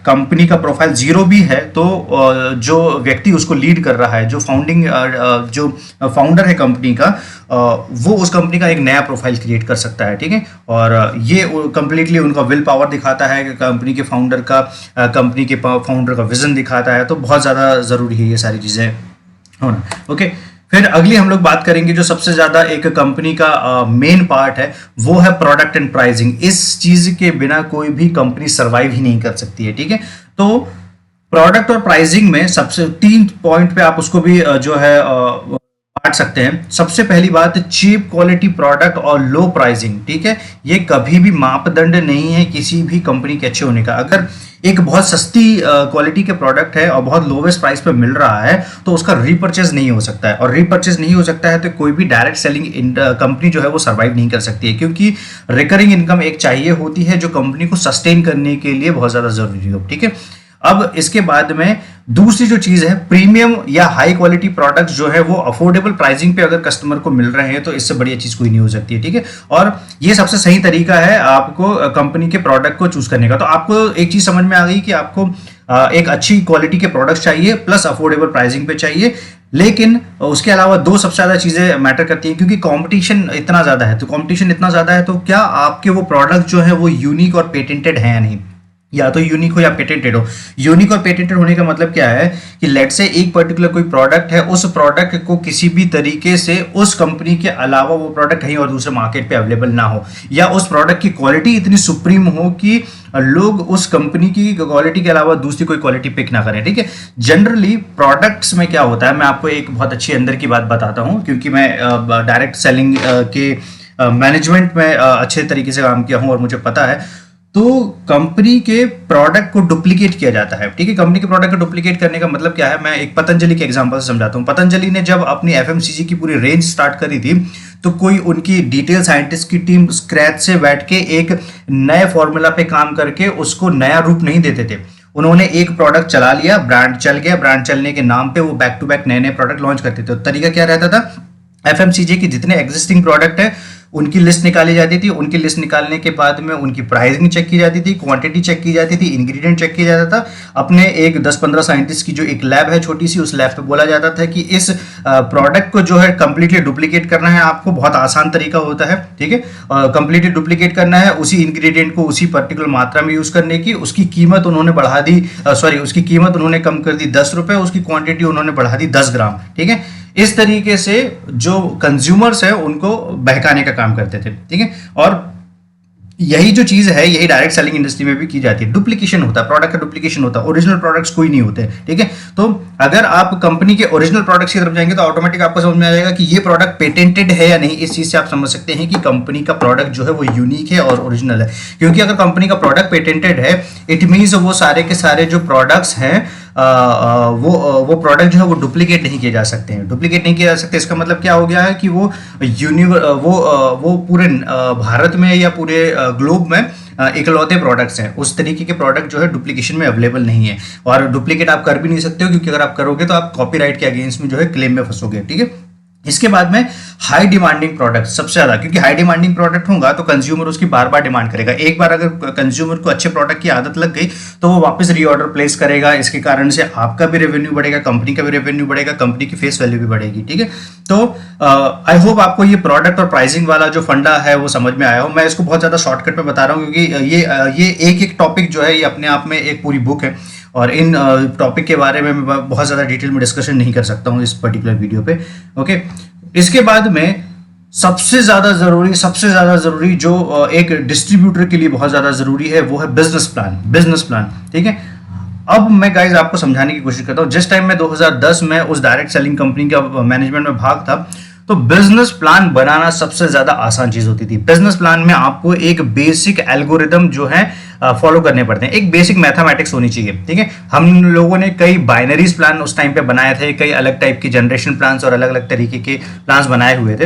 [SPEAKER 1] कंपनी का प्रोफाइल जीरो भी है, तो जो व्यक्ति उसको लीड कर रहा है, जो जो फाउंडर है कंपनी का, वो उस कंपनी का एक नया प्रोफाइल क्रिएट कर सकता है, ठीक है। और ये कंप्लीटली उनका विल पावर दिखाता है, कंपनी के फाउंडर का विजन दिखाता है। तो बहुत ज्यादा जरूरी है ये सारी चीजें होना, ओके। फिर अगली हम लोग बात करेंगे, जो सबसे ज्यादा एक कंपनी का मेन पार्ट है, वो है प्रोडक्ट एंड प्राइसिंग। इस चीज के बिना कोई भी कंपनी सर्वाइव ही नहीं कर सकती है, ठीक है। तो प्रोडक्ट और प्राइसिंग में सबसे 3 पॉइंट पे आप उसको भी जो है बांट सकते हैं। सबसे पहली बात, चीप क्वालिटी प्रोडक्ट और लो प्राइसिंग, ठीक है। ये कभी भी मापदंड नहीं है किसी भी कंपनी के अच्छे होने का। अगर एक बहुत सस्ती क्वालिटी के प्रोडक्ट है और बहुत लोवेस्ट प्राइस पे मिल रहा है, तो उसका रीपर्चेज नहीं हो सकता है, और रीपर्चेज नहीं हो सकता है तो कोई भी डायरेक्ट सेलिंग कंपनी जो है वो सर्वाइव नहीं कर सकती है। क्योंकि रिकरिंग इनकम एक चाहिए होती है, जो कंपनी को सस्टेन करने के लिए बहुत ज्यादा जरूरी हो, ठीक है। अब इसके बाद में दूसरी जो चीज है, प्रीमियम या हाई क्वालिटी प्रोडक्ट्स जो है वो अफोर्डेबल प्राइसिंग पे अगर कस्टमर को मिल रहे हैं, तो इससे बढ़िया चीज कोई नहीं हो सकती है, ठीक है। और ये सबसे सही तरीका है आपको कंपनी के प्रोडक्ट को चूज करने का। तो आपको एक चीज समझ में आ गई कि आपको एक अच्छी क्वालिटी के प्रोडक्ट चाहिए, प्लस अफोर्डेबल प्राइसिंग पे चाहिए। लेकिन उसके अलावा 2 सबसे ज्यादा चीजें मैटर करती हैं, क्योंकि कंपटीशन इतना ज्यादा है। तो कंपटीशन इतना ज्यादा है, तो क्या आपके वो प्रोडक्ट जो है वो यूनिक और पेटेंटेड है या नहीं, या तो यूनिक हो या पेटेंटेड हो। यूनिक और पेटेंटेड होने का मतलब क्या है कि लेट से एक पर्टिकुलर कोई प्रोडक्ट है, उस प्रोडक्ट को किसी भी तरीके से उस कंपनी के अलावा वो प्रोडक्ट कहीं और दूसरे मार्केट पे अवेलेबल ना हो, या उस प्रोडक्ट की क्वालिटी इतनी सुप्रीम हो कि लोग उस कंपनी की क्वालिटी के अलावा दूसरी कोई क्वालिटी पिक ना करें, ठीक है। जनरली प्रोडक्ट्स में क्या होता है, मैं आपको एक बहुत अच्छी अंदर की बात बताता हूं, क्योंकि मैं डायरेक्ट सेलिंग के मैनेजमेंट में अच्छे तरीके से काम किया हूं और मुझे पता है। तो कंपनी के प्रोडक्ट को डुप्लीकेट किया जाता है। ठीक है, कंपनी के प्रोडक्ट को डुप्लीकेट करने का मतलब क्या है, मैं एक पतंजलि के एग्जांपल से समझाता हूँ। पतंजलि ने जब अपनी एफएमसीजी की पूरी रेंज स्टार्ट करी थी, तो कोई उनकी डिटेल साइंटिस्ट की टीम स्क्रैच से बैठ के एक नए फॉर्मूला पे काम करके उसको नया रूप नहीं देते थे। उन्होंने एक प्रोडक्ट चला लिया, ब्रांड चल गया, ब्रांड चलने के नाम पे वो बैक टू बैक नए नए प्रोडक्ट लॉन्च करते थे। तो तरीका क्या रहता था, एफएमसीजी की जितने एग्जिस्टिंग प्रोडक्ट है उनकी लिस्ट निकाली जाती थी। उनकी लिस्ट निकालने के बाद में उनकी प्राइसिंग चेक की जाती थी, क्वांटिटी चेक की जाती थी, इंग्रेडिएंट चेक किया जाता था। अपने एक 10-15 साइंटिस्ट की जो एक लैब है छोटी सी, उस लैब पे बोला जाता था कि इस प्रोडक्ट को जो है कंप्लीटली डुप्लीकेट करना है आपको, बहुत आसान तरीका होता है। ठीक है, कंप्लीटली डुप्लीकेट करना है, उसी इंग्रेडिएंट को उसी पर्टिकुलर मात्रा में यूज करने की। उसकी कीमत उन्होंने बढ़ा दी, उसकी कीमत उन्होंने कम कर दी 10 रुपए, उसकी क्वांटिटी उन्होंने बढ़ा दी 10 ग्राम। ठीक है, इस तरीके से जो कंज्यूमर्स है उनको बहकाने का काम करते थे। ठीक है, और यही जो चीज है यही डायरेक्ट सेलिंग इंडस्ट्री में भी की जाती है। डुप्लीकेशन होता है, प्रोडक्ट का डुप्लीकेशन होता है, ओरिजिनल प्रोडक्ट्स कोई नहीं होते। ठीक है, तो अगर आप कंपनी के ओरिजिनल प्रोडक्ट्स की तरफ जाएंगे तो ऑटोमेटिक आपको समझ में आ जाएगा कि ये प्रोडक्ट पेटेंटेड है या नहीं। इस चीज से आप समझ सकते हैं कि कंपनी का प्रोडक्ट जो है वो यूनिक है और ओरिजिनल है। क्योंकि अगर कंपनी का प्रोडक्ट पेटेंटेड है, इट मीन्स वो सारे के सारे जो प्रोडक्ट्स हैं वो प्रोडक्ट जो है वो डुप्लीकेट नहीं किए जा सकते हैं। डुप्लीकेट नहीं किए जा सकते, इसका मतलब क्या हो गया है कि वो पूरे भारत में या पूरे ग्लोब में इकलौते प्रोडक्ट्स हैं। उस तरीके के प्रोडक्ट जो है डुप्लीकेशन में अवेलेबल नहीं है, और डुप्लीकेट आप कर भी नहीं सकते हो, क्योंकि अगर आप करोगे तो आप कॉपीराइट के अगेंस्ट में जो है क्लेम में फंसोगे। ठीक है, इसके बाद में हाई डिमांडिंग प्रोडक्ट सबसे ज्यादा, क्योंकि हाई डिमांडिंग प्रोडक्ट होगा तो कंज्यूमर उसकी बार बार डिमांड करेगा। एक बार अगर कंज्यूमर को अच्छे प्रोडक्ट की आदत लग गई तो वो वापस रीऑर्डर प्लेस करेगा। इसके कारण से आपका भी रेवेन्यू बढ़ेगा, कंपनी का भी रेवेन्यू बढ़ेगा, कंपनी की फेस वैल्यू भी बढ़ेगी। ठीक है, तो आई होप आपको ये प्रोडक्ट और प्राइसिंग वाला जो फंडा है वो समझ में आया हो। मैं इसको बहुत ज्यादा शॉर्टकट में बता रहा हूँ, क्योंकि ये एक एक टॉपिक जो है ये अपने आप में एक पूरी बुक है, और इन टॉपिक के बारे में मैं बहुत ज्यादा डिटेल में डिस्कशन नहीं कर सकता हूँ इस पर्टिकुलर वीडियो पे। ओके, इसके बाद में सबसे ज्यादा जरूरी जो एक डिस्ट्रीब्यूटर के लिए बहुत ज्यादा जरूरी है वो है बिजनेस प्लान। ठीक है, अब मैं गाइज आपको समझाने की कोशिश करता हूँ। जिस टाइम में 2010 में उस डायरेक्ट सेलिंग कंपनी का मैनेजमेंट में भाग था, तो बिजनेस प्लान बनाना सबसे ज्यादा आसान चीज होती थी। बिजनेस प्लान में आपको एक बेसिक एल्गोरिदम जो है फॉलो करने पड़ते हैं, एक बेसिक मैथमेटिक्स होनी चाहिए। ठीक है, हम लोगों ने कई बाइनरीज प्लान उस टाइम पे बनाए थे, कई अलग टाइप के जनरेशन प्लान्स और अलग अलग तरीके के प्लान्स बनाए हुए थे।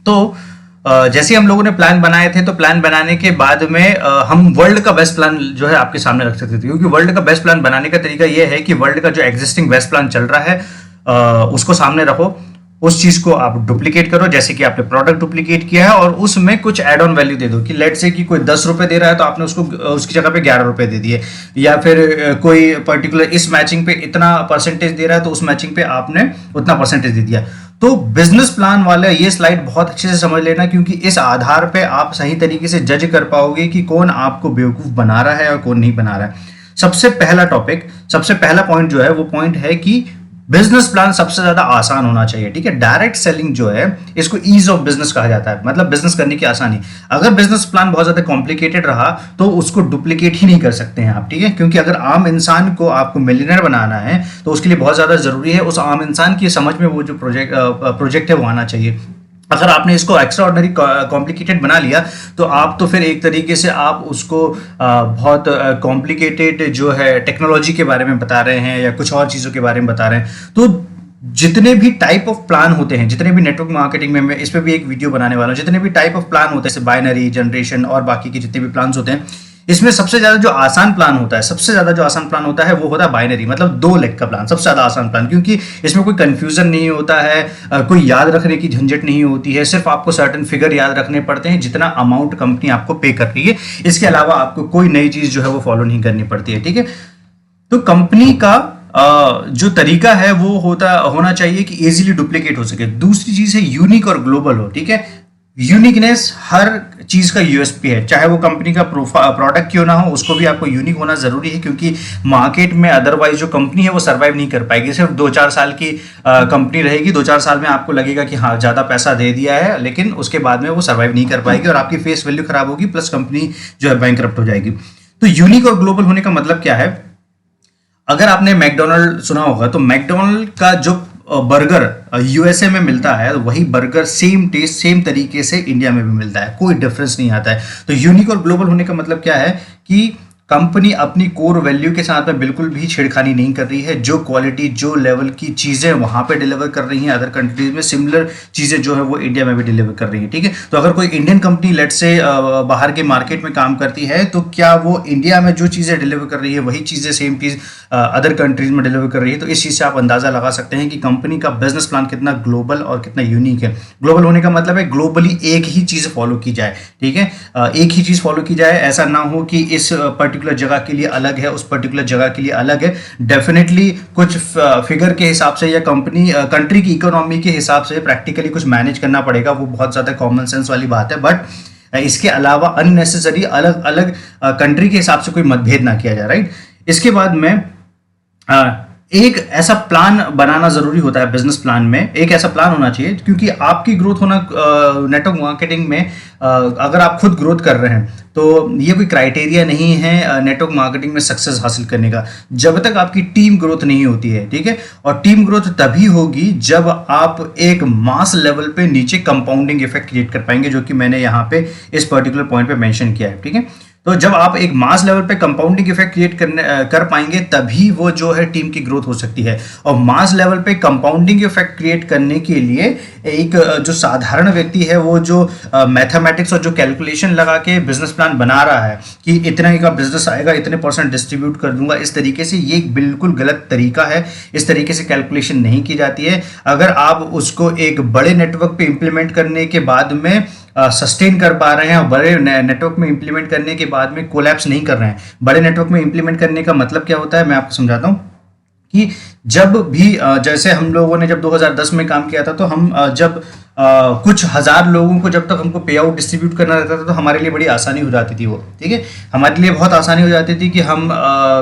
[SPEAKER 1] तो जैसे हम लोगों ने प्लान बनाए थे, तो प्लान बनाने के बाद में हम वर्ल्ड का बेस्ट प्लान जो है आपके सामने रख सकते थे। क्योंकि वर्ल्ड का बेस्ट प्लान बनाने का तरीका यह है कि वर्ल्ड का जो एग्जिस्टिंग बेस्ट प्लान चल रहा है उसको सामने रखो, उस चीज को आप डुप्लीकेट करो। जैसे कि आपने प्रोडक्ट डुप्लीकेट किया है और उसमें कुछ एड ऑन वैल्यू दे दो, कि लेट से कि कोई 10 रुपए दे रहा है तो आपने उसको उसकी जगह पे 11 रुपए दे दिए, या फिर कोई पर्टिकुलर इस मैचिंग पे इतना परसेंटेज दे रहा है तो उस मैचिंग पे आपने उतना परसेंटेज दे दिया। तो बिजनेस प्लान वाले ये स्लाइड बहुत अच्छे से समझ लेना, क्योंकि इस आधार पे आप सही तरीके से जज कर पाओगे कि कौन आपको बेवकूफ बना रहा है और कौन नहीं बना रहा है। सबसे पहला पॉइंट जो है वो पॉइंट है कि बिजनेस प्लान सबसे ज्यादा आसान होना चाहिए। ठीक है, डायरेक्ट सेलिंग जो है इसको ईज ऑफ बिजनेस कहा जाता है, मतलब बिजनेस करने की आसानी। अगर बिजनेस प्लान बहुत ज्यादा कॉम्प्लिकेटेड रहा तो उसको डुप्लीकेट ही नहीं कर सकते हैं आप। ठीक है, क्योंकि अगर आम इंसान को आपको मिलियनर बनाना है तो उसके लिए बहुत ज्यादा जरूरी है उस आम इंसान की समझ में वो जो प्रोजेक्ट है वो आना चाहिए। अगर आपने इसको एक्स्ट्रा ऑर्डिनरी कॉम्प्लिकेटेड बना लिया तो आप तो फिर एक तरीके से आप उसको बहुत कॉम्प्लिकेटेड जो है टेक्नोलॉजी के बारे में बता रहे हैं या कुछ और चीज़ों के बारे में बता रहे हैं। तो जितने भी टाइप ऑफ प्लान होते हैं, जितने भी नेटवर्क मार्केटिंग में, मैं इस पर भी एक वीडियो बनाने वाला हूँ, जितने भी टाइप ऑफ प्लान होते हैं, जैसे बाइनरी, जनरेशन और बाकी के जितने भी प्लान्स होते हैं, इसमें सबसे ज्यादा जो आसान प्लान होता है वो होता है बाइनरी, मतलब 2 लेग का प्लान, सबसे ज्यादा आसान प्लान, क्योंकि इसमें कोई कंफ्यूजन नहीं होता है, कोई याद रखने की झंझट नहीं होती है। सिर्फ आपको सर्टेन फिगर याद रखने पड़ते हैं, जितना अमाउंट कंपनी आपको पे कर रही है। इसके अलावा आपको कोई नई चीज जो है वो फॉलो नहीं करनी पड़ती है। ठीक है, तो कंपनी का जो तरीका है वो होना चाहिए कि इजीली डुप्लीकेट हो सके। दूसरी चीज है यूनिक और ग्लोबल हो। ठीक है, यूनिकनेस हर चीज का यूएसपी है, चाहे वो कंपनी का प्रोडक्ट क्यों ना हो, उसको भी आपको यूनिक होना जरूरी है, क्योंकि मार्केट में अदरवाइज जो कंपनी है वो सर्वाइव नहीं कर पाएगी। सिर्फ 2-4 साल की कंपनी रहेगी, 2-4 साल में आपको लगेगा कि हाँ ज्यादा पैसा दे दिया है, लेकिन उसके बाद में वो सर्वाइव नहीं कर पाएगी और आपकी फेस वैल्यू खराब होगी, प्लस कंपनी जो है बैंकरप्ट हो जाएगी। तो यूनिक और ग्लोबल होने का मतलब क्या है? अगर आपने मैकडोनल्ड सुना होगा तो मैकडोनल्ड का जो बर्गर यूएसए में मिलता है वही बर्गर सेम टेस्ट सेम तरीके से इंडिया में भी मिलता है, कोई डिफरेंस नहीं आता है। तो यूनिक और ग्लोबल होने का मतलब क्या है कि कंपनी अपनी कोर वैल्यू के साथ में बिल्कुल भी छेड़खानी नहीं कर रही है। जो क्वालिटी जो लेवल की चीज़ें वहाँ पे डिलीवर कर रही हैं अदर कंट्रीज में, सिमिलर चीज़ें जो है वो इंडिया में भी डिलीवर कर रही है। ठीक है, तो अगर कोई इंडियन कंपनी लेट से बाहर के मार्केट में काम करती है तो क्या वो इंडिया में जो चीज़ें डिलीवर कर रही है वही चीज़ें सेम चीज़ अदर कंट्रीज में डिलीवर कर रही है? तो इस चीज़ से आप अंदाज़ा लगा सकते हैं कि कंपनी का बिजनेस प्लान कितना ग्लोबल और कितना यूनिक है। ग्लोबल होने का मतलब है ग्लोबली एक ही चीज़ फॉलो की जाए। ठीक है, एक ही चीज़ फॉलो की जाए, ऐसा ना हो कि इस पर्टिकुलर जगह के लिए अलग है, उस पर्टिकुलर जगह के लिए अलग है। डेफिनेटली कुछ फिगर के हिसाब से या कंट्री की इकोनॉमी के हिसाब से प्रैक्टिकली कुछ मैनेज करना पड़ेगा, वो बहुत ज़्यादा कॉमन सेंस वाली बात है। बट इसके अलावा अननेसेसरी अलग अलग कंट्री के हिसाब से कोई मतभेद ना किया जाए। राइट, इसके बाद में एक ऐसा प्लान बनाना जरूरी होता है। बिजनेस प्लान में एक ऐसा प्लान होना चाहिए, क्योंकि आपकी ग्रोथ होना नेटवर्क मार्केटिंग में अगर आप खुद ग्रोथ कर रहे हैं तो ये कोई क्राइटेरिया नहीं है नेटवर्क मार्केटिंग में सक्सेस हासिल करने का, जब तक आपकी टीम ग्रोथ नहीं होती है। ठीक है, और टीम ग्रोथ तभी होगी जब आप एक मास लेवल पे नीचे कंपाउंडिंग इफेक्ट क्रिएट कर पाएंगे, जो कि मैंने यहाँ पे इस पर्टिकुलर पॉइंट पे मेंशन किया है। ठीक है, तो जब आप एक मास लेवल पे कंपाउंडिंग इफेक्ट क्रिएट कर पाएंगे तभी वो जो है टीम की ग्रोथ हो सकती है। और मास लेवल पे कंपाउंडिंग इफेक्ट क्रिएट करने के लिए एक जो साधारण व्यक्ति है वो जो मैथमेटिक्स और जो कैलकुलेशन लगा के बिजनेस प्लान बना रहा है कि इतना ही का बिजनेस आएगा, इतने % डिस्ट्रीब्यूट कर दूंगा, इस तरीके से ये बिल्कुल गलत तरीका है। इस तरीके से कैलकुलेशन नहीं की जाती है। अगर आप उसको एक बड़े नेटवर्क पे इंप्लीमेंट करने के बाद में सस्टेन कर पा रहे हैं और बड़े नेटवर्क में इंप्लीमेंट करने के बाद में कोलैप्स नहीं कर रहे हैं। बड़े नेटवर्क में इंप्लीमेंट करने का मतलब क्या होता है, मैं आपको समझाता हूं कि जब भी जैसे हम लोगों ने जब 2010 में काम किया था तो हम जब कुछ हजार लोगों को जब तक हमको पे आउट डिस्ट्रीब्यूट करना रहता था तो हमारे लिए बड़ी आसानी हो जाती थी वो। ठीक है, हमारे लिए बहुत आसानी हो जाती थी कि हम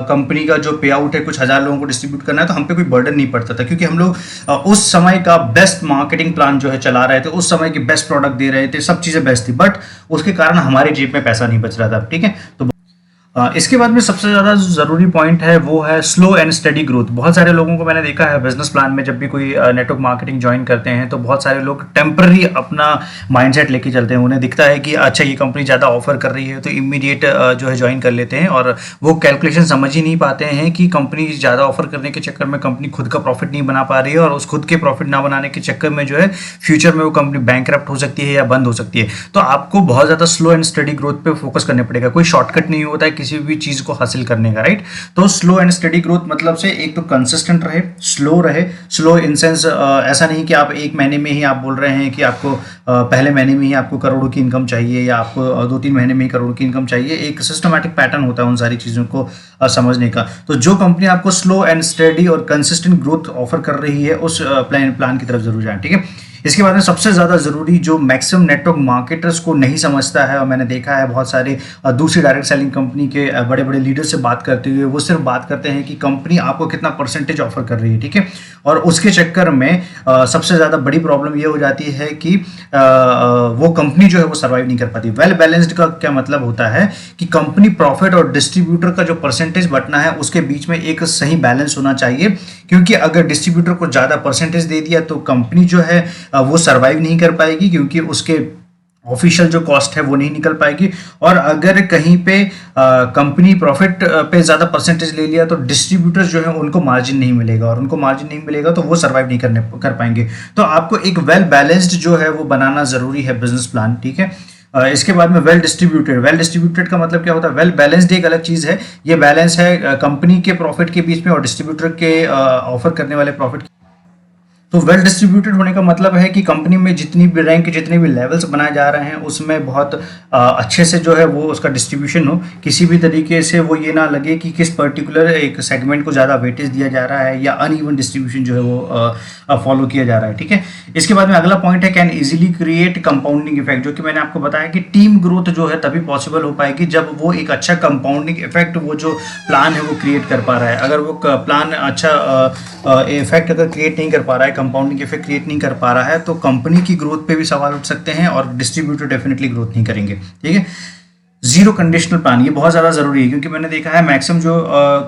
[SPEAKER 1] कंपनी का जो पे आउट है कुछ हजार लोगों को डिस्ट्रीब्यूट करना है तो हम पे कोई बर्डन नहीं पड़ता था, क्योंकि हम लोग उस समय का बेस्ट मार्केटिंग प्लान जो है चला रहे थे, उस समय की बेस्ट प्रोडक्ट दे रहे थे, सब चीज़ें बेस्ट थी। बट उसके कारण हमारी जेब में पैसा नहीं बच रहा था। ठीक है, तो इसके बाद में सबसे ज़्यादा ज़रूरी पॉइंट है वो है स्लो एंड स्टडी ग्रोथ। बहुत सारे लोगों को मैंने देखा है बिजनेस प्लान में, जब भी कोई नेटवर्क मार्केटिंग ज्वाइन करते हैं तो बहुत सारे लोग टेम्पररी अपना माइंडसेट लेके चलते हैं। उन्हें दिखता है कि अच्छा ये कंपनी ज़्यादा ऑफर कर रही है तो इमीडिएट जो है ज्वाइन कर लेते हैं, और वो कैलकुलेशन समझ ही नहीं पाते हैं कि कंपनी ज़्यादा ऑफर करने के चक्कर में कंपनी खुद का प्रॉफिट नहीं बना पा रही है, और उस खुद के प्रॉफिट ना बनाने के चक्कर में जो है फ्यूचर में वो कंपनी बैंकरप्ट हो सकती है या बंद हो सकती है। तो आपको बहुत ज़्यादा स्लो एंड स्टडी ग्रोथ पे फोकस करने पड़ेगा। कोई शॉर्टकट नहीं होता है किसी भी चीज़ को हासिल करने का। राइट, तो स्लो एंड स्टडी ग्रोथ मतलब से एक तो कंसिस्टेंट रहे, स्लो इन सेंस ऐसा नहीं कि आप एक महीने में ही आप बोल रहे हैं कि आपको पहले महीने में ही आपको करोड़ों की इनकम चाहिए या आपको 2-3 महीने में ही करोड़ों की इनकम चाहिए। एक सिस्टमैटिक पैटर्न होता है उन सारी चीज़ों को समझने का। तो जो कंपनी आपको स्लो एंड स्टडी और कंसिस्टेंट ग्रोथ ऑफर कर रही है उस प्लान की तरफ जरूर जाएं। ठीक है, इसके बाद में सबसे ज़्यादा ज़रूरी जो मैक्सिमम नेटवर्क मार्केटर्स को नहीं समझता है, और मैंने देखा है बहुत सारे दूसरी डायरेक्ट सेलिंग कंपनी के बड़े बड़े लीडर से बात करते हुए वो सिर्फ बात करते हैं कि कंपनी आपको कितना % ऑफर कर रही है। ठीक है, और उसके चक्कर में सबसे ज़्यादा बड़ी प्रॉब्लम ये हो जाती है कि वो कंपनी जो है वो सर्वाइव नहीं कर पाती। वेल बैलेंस्ड का क्या मतलब होता है कि कंपनी प्रॉफिट और डिस्ट्रीब्यूटर का जो % बंटना है उसके बीच में एक सही बैलेंस होना चाहिए, क्योंकि अगर डिस्ट्रीब्यूटर को ज़्यादा % दे दिया तो कंपनी जो है वो सर्वाइव नहीं कर पाएगी, क्योंकि उसके ऑफिशियल जो कॉस्ट है वो नहीं निकल पाएगी। और अगर कहीं पे कंपनी प्रॉफिट पे ज़्यादा % ले लिया तो डिस्ट्रीब्यूटर्स जो है उनको मार्जिन नहीं मिलेगा, और उनको मार्जिन नहीं मिलेगा तो वो सर्वाइव नहीं कर पाएंगे। तो आपको एक वेल बैलेंस्ड जो है वो बनाना ज़रूरी है बिजनेस प्लान। ठीक है, इसके बाद में वेल डिस्ट्रीब्यूटेड का मतलब क्या होता है? वेल बैलेंस्ड एक अलग चीज़ है। ये बैलेंस है कंपनी के प्रॉफिट के बीच में और डिस्ट्रीब्यूटर के ऑफर करने वाले प्रॉफिट। तो वेल डिस्ट्रीब्यूटेड होने का मतलब है कि कंपनी में जितनी भी रैंक जितने भी लेवल्स बनाए जा रहे हैं उसमें बहुत अच्छे से जो है वो उसका डिस्ट्रीब्यूशन हो। किसी भी तरीके से वो ये ना लगे कि किस पर्टिकुलर एक सेगमेंट को ज़्यादा वेटेज दिया जा रहा है या अनइवन डिस्ट्रीब्यूशन जो है वो फॉलो किया जा रहा है। ठीक है, इसके बाद में अगला पॉइंट है can easily create compounding effect, जो कि मैंने आपको बताया कि टीम ग्रोथ जो है तभी पॉसिबल हो पाएगी जब वो एक अच्छा कंपाउंडिंग इफेक्ट वो जो प्लान है वो क्रिएट कर पा रहा है। अगर वो प्लान अच्छा इफेक्ट अगर क्रिएट नहीं कर पा रहा है, कंपाउंडिंग इफेक्ट क्रिएट नहीं कर पा रहा है, तो कंपनी की ग्रोथ पे भी सवाल उठ सकते हैं और डिस्ट्रीब्यूटर डेफिनेटली ग्रोथ नहीं करेंगे। ठीक है, जीरो कंडीशनल प्लान, ये बहुत ज़्यादा ज़रूरी है, क्योंकि मैंने देखा है मैक्सिमम जो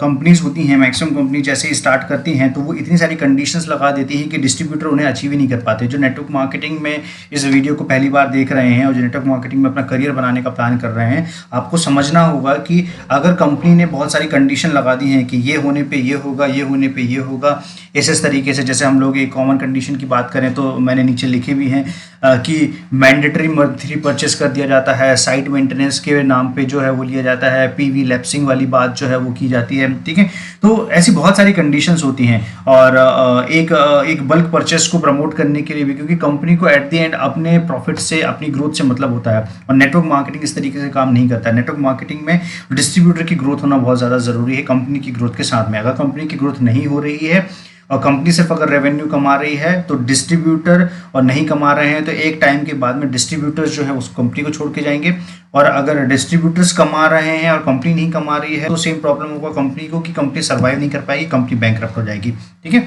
[SPEAKER 1] कंपनीज होती हैं, मैक्सिमम कंपनी जैसे ही स्टार्ट करती हैं तो वो इतनी सारी कंडीशंस लगा देती हैं कि डिस्ट्रीब्यूटर उन्हें अचीव ही नहीं कर पाते। जो नेटवर्क मार्केटिंग में इस वीडियो को पहली बार देख रहे हैं और जो नेटवर्क मार्केटिंग में अपना करियर बनाने का प्लान कर रहे हैं, आपको समझना होगा कि अगर कंपनी ने बहुत सारी कंडीशन लगा दी हैं कि ये होने पर ये होगा, ये होने पर ये होगा, इस तरीके से, जैसे हम लोग एक कॉमन कंडीशन की बात करें तो मैंने नीचे लिखे भी हैं कि मैंडेटरी मंथली परचेस कर दिया जाता है, साइट मेंटेनेंस के नाम पे जो है वो लिया जाता है, पीवी लैप्सिंग वाली बात जो है वो की जाती है, ठीक है। तो ऐसी बहुत सारी कंडीशंस होती हैं, और एक बल्क परचेस को प्रमोट करने के लिए भी, क्योंकि कंपनी को एट द एंड अपने प्रॉफिट से, अपनी ग्रोथ से मतलब होता है, और नेटवर्क मार्केटिंग इस तरीके से काम नहीं करता है। नेटवर्क मार्केटिंग में डिस्ट्रीब्यूटर की ग्रोथ होना बहुत ज़्यादा ज़रूरी है कंपनी की ग्रोथ के साथ में। अगर कंपनी की ग्रोथ नहीं हो रही है और कंपनी सिर्फ अगर रेवेन्यू कमा रही है तो डिस्ट्रीब्यूटर, और नहीं कमा रहे हैं तो एक टाइम के बाद में डिस्ट्रीब्यूटर्स जो है उस कंपनी को छोड़ के जाएंगे। और अगर डिस्ट्रीब्यूटर्स कमा रहे हैं और कंपनी नहीं कमा रही है तो सेम प्रॉब्लम होगा कंपनी को कि कंपनी सर्वाइव नहीं कर पाएगी, कंपनी बैंकरप्ट हो जाएगी, ठीक है।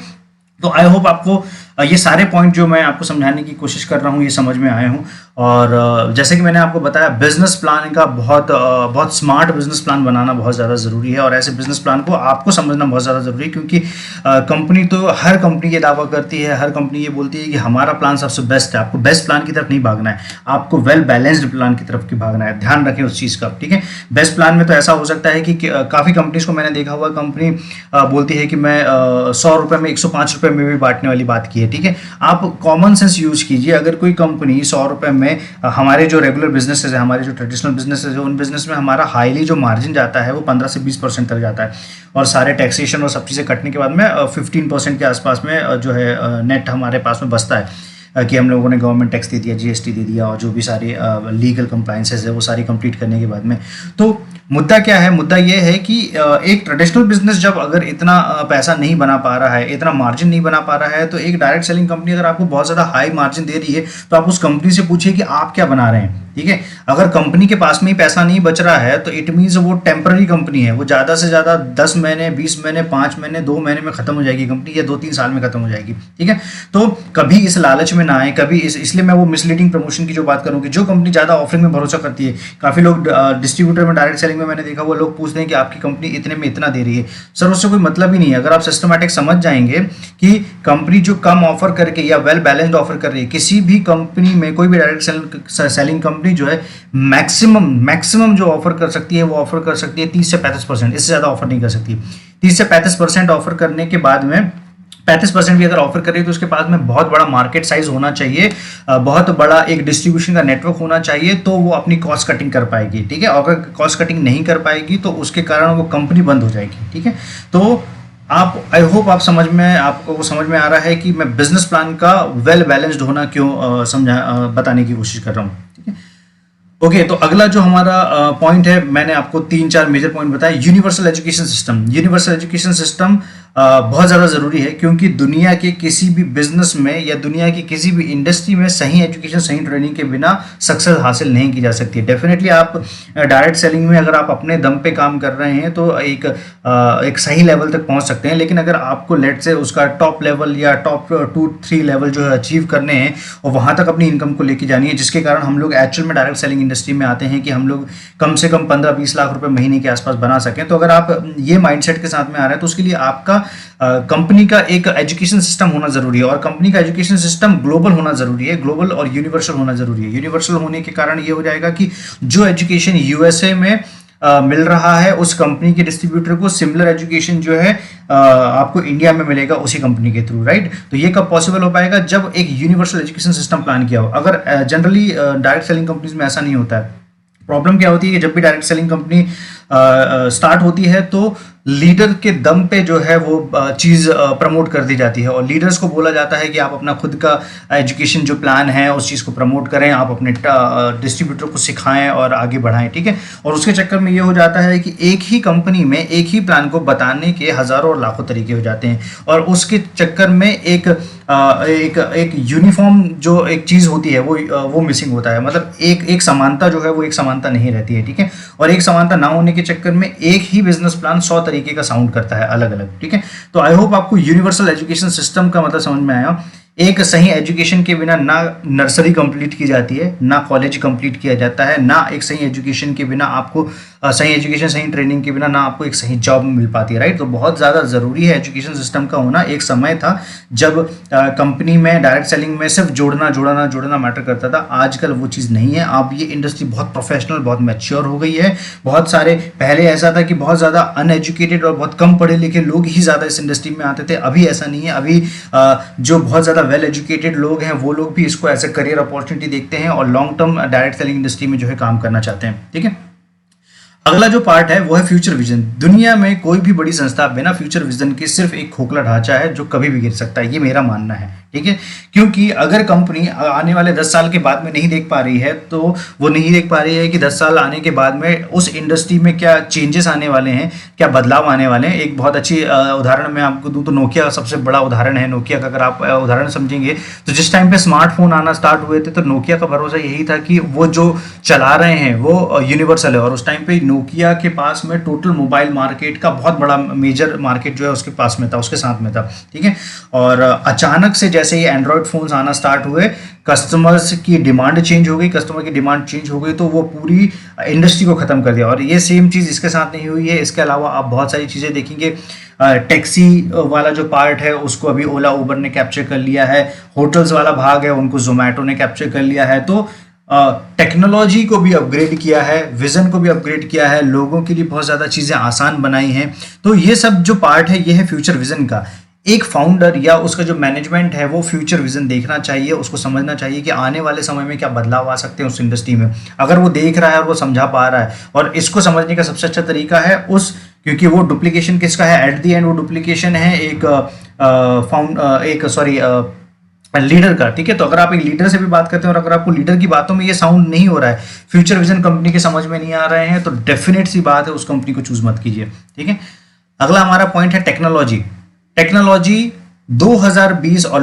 [SPEAKER 1] तो आई होप आपको ये सारे पॉइंट जो मैं आपको समझाने की कोशिश कर रहा हूँ ये समझ में आए हूँ। और जैसे कि मैंने आपको बताया, बिजनेस प्लान का बहुत स्मार्ट बिजनेस प्लान बनाना बहुत ज़्यादा ज़रूरी है, और ऐसे बिजनेस प्लान को आपको समझना बहुत ज़्यादा ज़रूरी है, क्योंकि कंपनी तो, हर कंपनी ये दावा करती है, हर कंपनी ये बोलती है कि हमारा प्लान सबसे बेस्ट है। आपको बेस्ट प्लान की तरफ नहीं भागना है, आपको वेल बैलेंस्ड प्लान की तरफ की भागना है। ध्यान रखें उस चीज़ का, ठीक है। बेस्ट प्लान में तो ऐसा हो सकता है कि काफ़ी कंपनीज को मैंने देखा हुआ, कंपनी बोलती है कि मैं 100 रुपये में 105 रुपये में भी बांटने वाली बात की है, ठीक है। आप कॉमन सेंस यूज कीजिए। अगर कोई कंपनी 100 रुपये में, हमारे जो रेगुलर बिजनेसेस है, हमारे जो ट्रेडिशनल बिजनेसेस है, उन बिजनेस में हमारा हाईली जो मार्जिन जाता है वो 15 से 20% तक जाता है, और सारे टैक्सेशन और सब चीज़ें कटने के बाद में 15% के आसपास में जो है नेट हमारे पास में बचता है, कि हम लोगों ने गवर्नमेंट टैक्स दे दिया, जीएसटी दे दिया, और जो भी सारी लीगल कंप्लाइंसेस है वो सारी कंप्लीट करने के बाद में। तो मुद्दा क्या है, मुद्दा ये है कि एक ट्रेडिशनल बिजनेस जब अगर इतना पैसा नहीं बना पा रहा है, इतना मार्जिन नहीं बना पा रहा है, तो एक डायरेक्ट सेलिंग कंपनी अगर आपको बहुत ज़्यादा हाई मार्जिन दे रही है तो आप उस कंपनी से पूछिए कि आप क्या बना रहे हैं, ठीक है। अगर कंपनी के पास में ही पैसा नहीं बच रहा है तो इट मीन्स वो टेम्पररी कंपनी है, वो ज़्यादा से ज़्यादा 10 महीने, 20 महीने, 5 महीने, 2 महीने में खत्म हो जाएगी कंपनी, या 2-3 साल में खत्म हो जाएगी, ठीक है। तो कभी इस लालच में ना आए, कभी इसलिए मैं वो मिसलीडिंग प्रमोशन की जो बात करूँ कि जो कंपनी ज़्यादा ऑफरिंग में भरोसा करती है, काफ़ी लोग डिस्ट्रीब्यूटर में, डायरेक्ट सेलिंग में मैंने देखा वो लोग पूछते हैं कि आपकी कंपनी इतने में इतना दे रही है। सर उससे कोई मतलब ही नहीं है। अगर आप सिस्टमैटिक समझ जाएंगे कि कंपनी जो कम ऑफर करके या वेल बैलेंस्ड ऑफर कर रही है, किसी भी कंपनी में कोई भी डायरेक्ट सेलिंग कंपनी जो है मैक्सिमम जो ऑफर कर सकती है वो ऑफर कर सकती है 30 से 35%, इससे ज़्यादा ऑफर नहीं कर सकती। 30 से 35% ऑफर करने के बाद में 35% भी अगर ऑफर करें तो उसके पास में बहुत बड़ा मार्केट साइज होना चाहिए, बहुत बड़ा एक डिस्ट्रीब्यूशन का नेटवर्क होना चाहिए, तो वो अपनी कॉस्ट कटिंग कर पाएगी, ठीक है। अगर कॉस्ट कटिंग नहीं कर पाएगी तो उसके कारण वो कंपनी बंद हो जाएगी, ठीक है। तो आप, आई होप आप आपको वो समझ में आ रहा है कि मैं बिजनेस प्लान का वेल बैलेंस्ड होना क्यों बताने की कोशिश कर रहा हूँ, ठीक है। ओके, तो अगला जो हमारा पॉइंट है, मैंने आपको 3-4 मेजर पॉइंट बताया। Universal education system. Universal education system बहुत ज़्यादा ज़रूरी है, क्योंकि दुनिया के किसी भी बिजनेस में या दुनिया की किसी भी इंडस्ट्री में सही एजुकेशन, सही ट्रेनिंग के बिना सक्सेस हासिल नहीं की जा सकती। डेफिनेटली आप डायरेक्ट सेलिंग में अगर आप अपने दम पे काम कर रहे हैं तो एक सही लेवल तक पहुंच सकते हैं, लेकिन अगर आपको लेट से उसका टॉप लेवल या टॉप 2-3 लेवल जो है अचीव करने हैं और वहां तक अपनी इनकम को लेके जानी है, जिसके कारण हम लोग एक्चुअल में डायरेक्ट सेलिंग इंडस्ट्री में आते हैं कि हम लोग कम से कम 15-20 लाख रुपए महीने के आसपास बना सकें। तो अगर आप ये माइंडसेट के साथ में आ रहे हैं तो उसके लिए आपका कंपनी का एक एजुकेशन सिस्टम होना जरूरी है, और कंपनी का एजुकेशन सिस्टम ग्लोबल होना जरूरी है, ग्लोबल और यूनिवर्सल होना जरूरी है। यूनिवर्सल होने के कारण ये हो जाएगा कि जो एजुकेशन यूएसए में मिल रहा है उस कंपनी के डिस्ट्रीब्यूटर को सिमिलर एजुकेशन जो है आपको इंडिया में मिलेगा उसी कंपनी के थ्रू, राइट। तो ये कब पॉसिबल हो पाएगा, जब एक यूनिवर्सल एजुकेशन सिस्टम प्लान किया हो। अगर जनरली डायरेक्ट सेलिंग कंपनीज में ऐसा नहीं होता है। प्रॉब्लम क्या होती है कि जब भी डायरेक्ट सेलिंग कंपनी स्टार्ट होती है तो लीडर के दम पे जो है वो चीज़ प्रमोट कर दी जाती है, और लीडर्स को बोला जाता है कि आप अपना खुद का एजुकेशन जो प्लान है उस चीज़ को प्रमोट करें, आप अपने डिस्ट्रीब्यूटर को सिखाएं और आगे बढ़ाएं, ठीक है। और उसके चक्कर में ये हो जाता है कि एक ही कंपनी में एक ही प्लान को बताने के हज़ारों और लाखों तरीके हो जाते हैं, और उसके चक्कर में एक यूनिफॉर्म जो एक चीज़ होती है वो मिसिंग होता है। मतलब एक समानता जो है वो एक समानता नहीं रहती है, ठीक है। और एक समानता ना होने के चक्कर में एक ही बिजनेस प्लान 100 तरीके का साउंड करता है अलग अलग, ठीक है। तो आई होप आपको यूनिवर्सल एजुकेशन सिस्टम का मतलब समझ में आया एक सही एजुकेशन के बिना ना नर्सरी कंप्लीट की जाती है, ना कॉलेज कंप्लीट किया जाता है, ना एक सही एजुकेशन के बिना आपको सही एजुकेशन सही ट्रेनिंग के बिना ना आपको एक सही जॉब मिल पाती है, राइट। तो बहुत ज़्यादा ज़रूरी है एजुकेशन सिस्टम का होना। एक समय था जब कंपनी में डायरेक्ट सेलिंग में सिर्फ जोड़ना मैटर करता था, आजकल वो चीज़ नहीं है। अब ये इंडस्ट्री बहुत प्रोफेशनल, बहुत मैच्योर हो गई है। बहुत सारे, पहले ऐसा था कि बहुत ज़्यादा अनएजुकेटेड और बहुत कम पढ़े लिखे लोग ही ज़्यादा इस इंडस्ट्री में आते थे, अभी ऐसा नहीं है। अभी जो बहुत ज़्यादा वेल एजुकेटेड लोग हैं वो लोग भी इसको एज ए करियर अपॉर्चुनिटी देखते हैं और long term direct selling industry में जो है काम करना चाहते हैं, ठीक है। अगला जो पार्ट है वो है फ्यूचर विजन। दुनिया में कोई भी बड़ी संस्था बिना फ्यूचर विजन के सिर्फ एक खोखला ढांचा है जो कभी भी गिर सकता है, ये मेरा मानना है, ठीक है। क्योंकि अगर कंपनी आने वाले 10 साल के बाद में नहीं देख पा रही है, तो वो नहीं देख पा रही है कि 10 साल आने के बाद में उस इंडस्ट्री में क्या चेंजेस आने वाले हैं, क्या बदलाव आने वाले हैं। एक बहुत अच्छी उदाहरण मैं आपको दूं तो नोकिया सबसे बड़ा उदाहरण है। नोकिया का अगर आप उदाहरण समझेंगे तो जिस टाइम पे स्मार्टफोन आना स्टार्ट हुए थे तो नोकिया का भरोसा यही था कि वो जो चला रहे हैं वो यूनिवर्सल है, और उस टाइम पे नोकिया के पास में टोटल मोबाइल मार्केट का बहुत बड़ा मेजर मार्केट जो है उसके पास में था, उसके साथ में था, ठीक है। और अचानक से जैसे ही एंड्रॉयड फोन्स आना स्टार्ट हुए, कस्टमर्स की डिमांड चेंज हो गई, कस्टमर की डिमांड चेंज हो गई तो वो पूरी इंडस्ट्री को खत्म कर दिया। और ये सेम चीज़ इसके साथ नहीं हुई है। इसके अलावा आप बहुत सारी चीज़ें देखेंगे। टैक्सी वाला जो पार्ट है उसको अभी ओला उबर ने कैप्चर कर लिया है, होटल्स वाला भाग है उनको जोमेटो ने कैप्चर कर लिया है। तो टेक्नोलॉजी को भी अपग्रेड किया है, विजन को भी अपग्रेड किया है, लोगों के लिए बहुत ज़्यादा चीज़ें आसान बनाई हैं। तो ये सब जो पार्ट है ये है फ्यूचर विजन का। एक फाउंडर या उसका जो मैनेजमेंट है वो फ्यूचर विजन देखना चाहिए, उसको समझना चाहिए कि आने वाले समय में क्या बदलाव आ सकते हैं उस इंडस्ट्री में। अगर वो देख रहा है और वो समझा पा रहा है, और इसको समझने का सबसे अच्छा तरीका है क्योंकि वो डुप्लीकेशन किसका है एट द एंड, वो डुप्लीकेशन है लीडर का, ठीक है। तो अगर आप एक लीडर से भी बात करते हैं और अगर आपको लीडर की बातों में ये साउंड नहीं हो रहा है, फ्यूचर विजन कंपनी के समझ में नहीं आ रहे हैं, तो डेफिनेट सी बात है उस कंपनी को चूज मत कीजिए, ठीक है। अगला हमारा पॉइंट है टेक्नोलॉजी 2020 और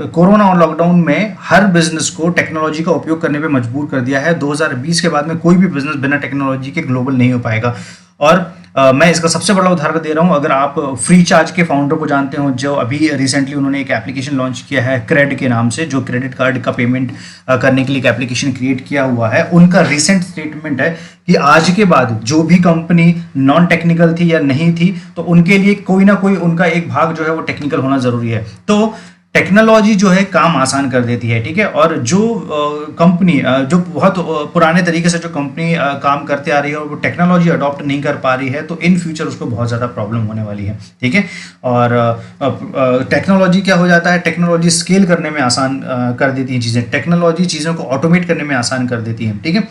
[SPEAKER 1] कोरोना और लॉकडाउन में हर बिजनेस को टेक्नोलॉजी का उपयोग करने पे मजबूर कर दिया है। 2020 के बाद में कोई भी बिजनेस बिना टेक्नोलॉजी के ग्लोबल नहीं हो पाएगा। और मैं इसका सबसे बड़ा उदाहरण दे रहा हूं। अगर आप फ्री चार्ज के फाउंडर को जानते हो, जो अभी रिसेंटली उन्होंने एक एप्लीकेशन लॉन्च किया है क्रेड के नाम से, जो क्रेडिट कार्ड का पेमेंट करने के लिए एक एप्लीकेशन क्रिएट किया हुआ है, उनका रिसेंट स्टेटमेंट है कि आज के बाद जो भी कंपनी नॉन टेक्निकल थी या नहीं थी, तो उनके लिए कोई ना कोई उनका एक भाग जो है वो टेक्निकल होना जरूरी है। तो टेक्नोलॉजी जो है काम आसान कर देती है, ठीक है। और जो कंपनी जो बहुत पुराने तरीके से जो कंपनी काम करते आ रही है और वो टेक्नोलॉजी अडॉप्ट नहीं कर पा रही है, तो इन फ्यूचर उसको बहुत ज़्यादा प्रॉब्लम होने वाली है, ठीक है। और टेक्नोलॉजी क्या हो जाता है, टेक्नोलॉजी स्केल करने में आसान कर देती है चीज़ें, टेक्नोलॉजी चीज़ों को ऑटोमेट करने में आसान कर देती है, ठीक है।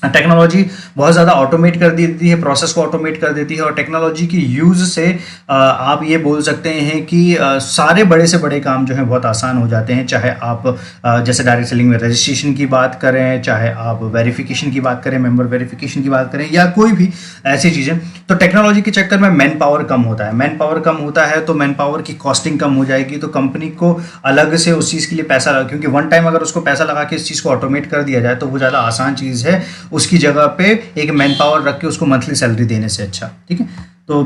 [SPEAKER 1] टेक्नोलॉजी बहुत ज़्यादा ऑटोमेट कर देती है, प्रोसेस को ऑटोमेट कर देती है। और टेक्नोलॉजी की यूज़ से आप ये बोल सकते हैं कि सारे बड़े से बड़े काम जो हैं बहुत आसान हो जाते हैं। चाहे आप जैसे डायरेक्ट सेलिंग में रजिस्ट्रेशन की बात करें, चाहे आप वेरिफिकेशन की बात करें, मेंबर वेरिफिकेशन की बात करें, या कोई भी ऐसी चीज़ें। तो टेक्नोलॉजी के चक्कर में मैन पावर कम होता है। मैन पावर कम होता है तो मैन पावर की कॉस्टिंग कम हो जाएगी, तो कंपनी को अलग से उस चीज़ के लिए पैसा लगा, क्योंकि वन टाइम अगर उसको पैसा लगा के इस चीज़ को ऑटोमेट कर दिया जाए तो वो ज़्यादा आसान चीज़ है उसकी जगह पे एक मैन पावर रख के उसको मंथली सैलरी देने से अच्छा, ठीक है। तो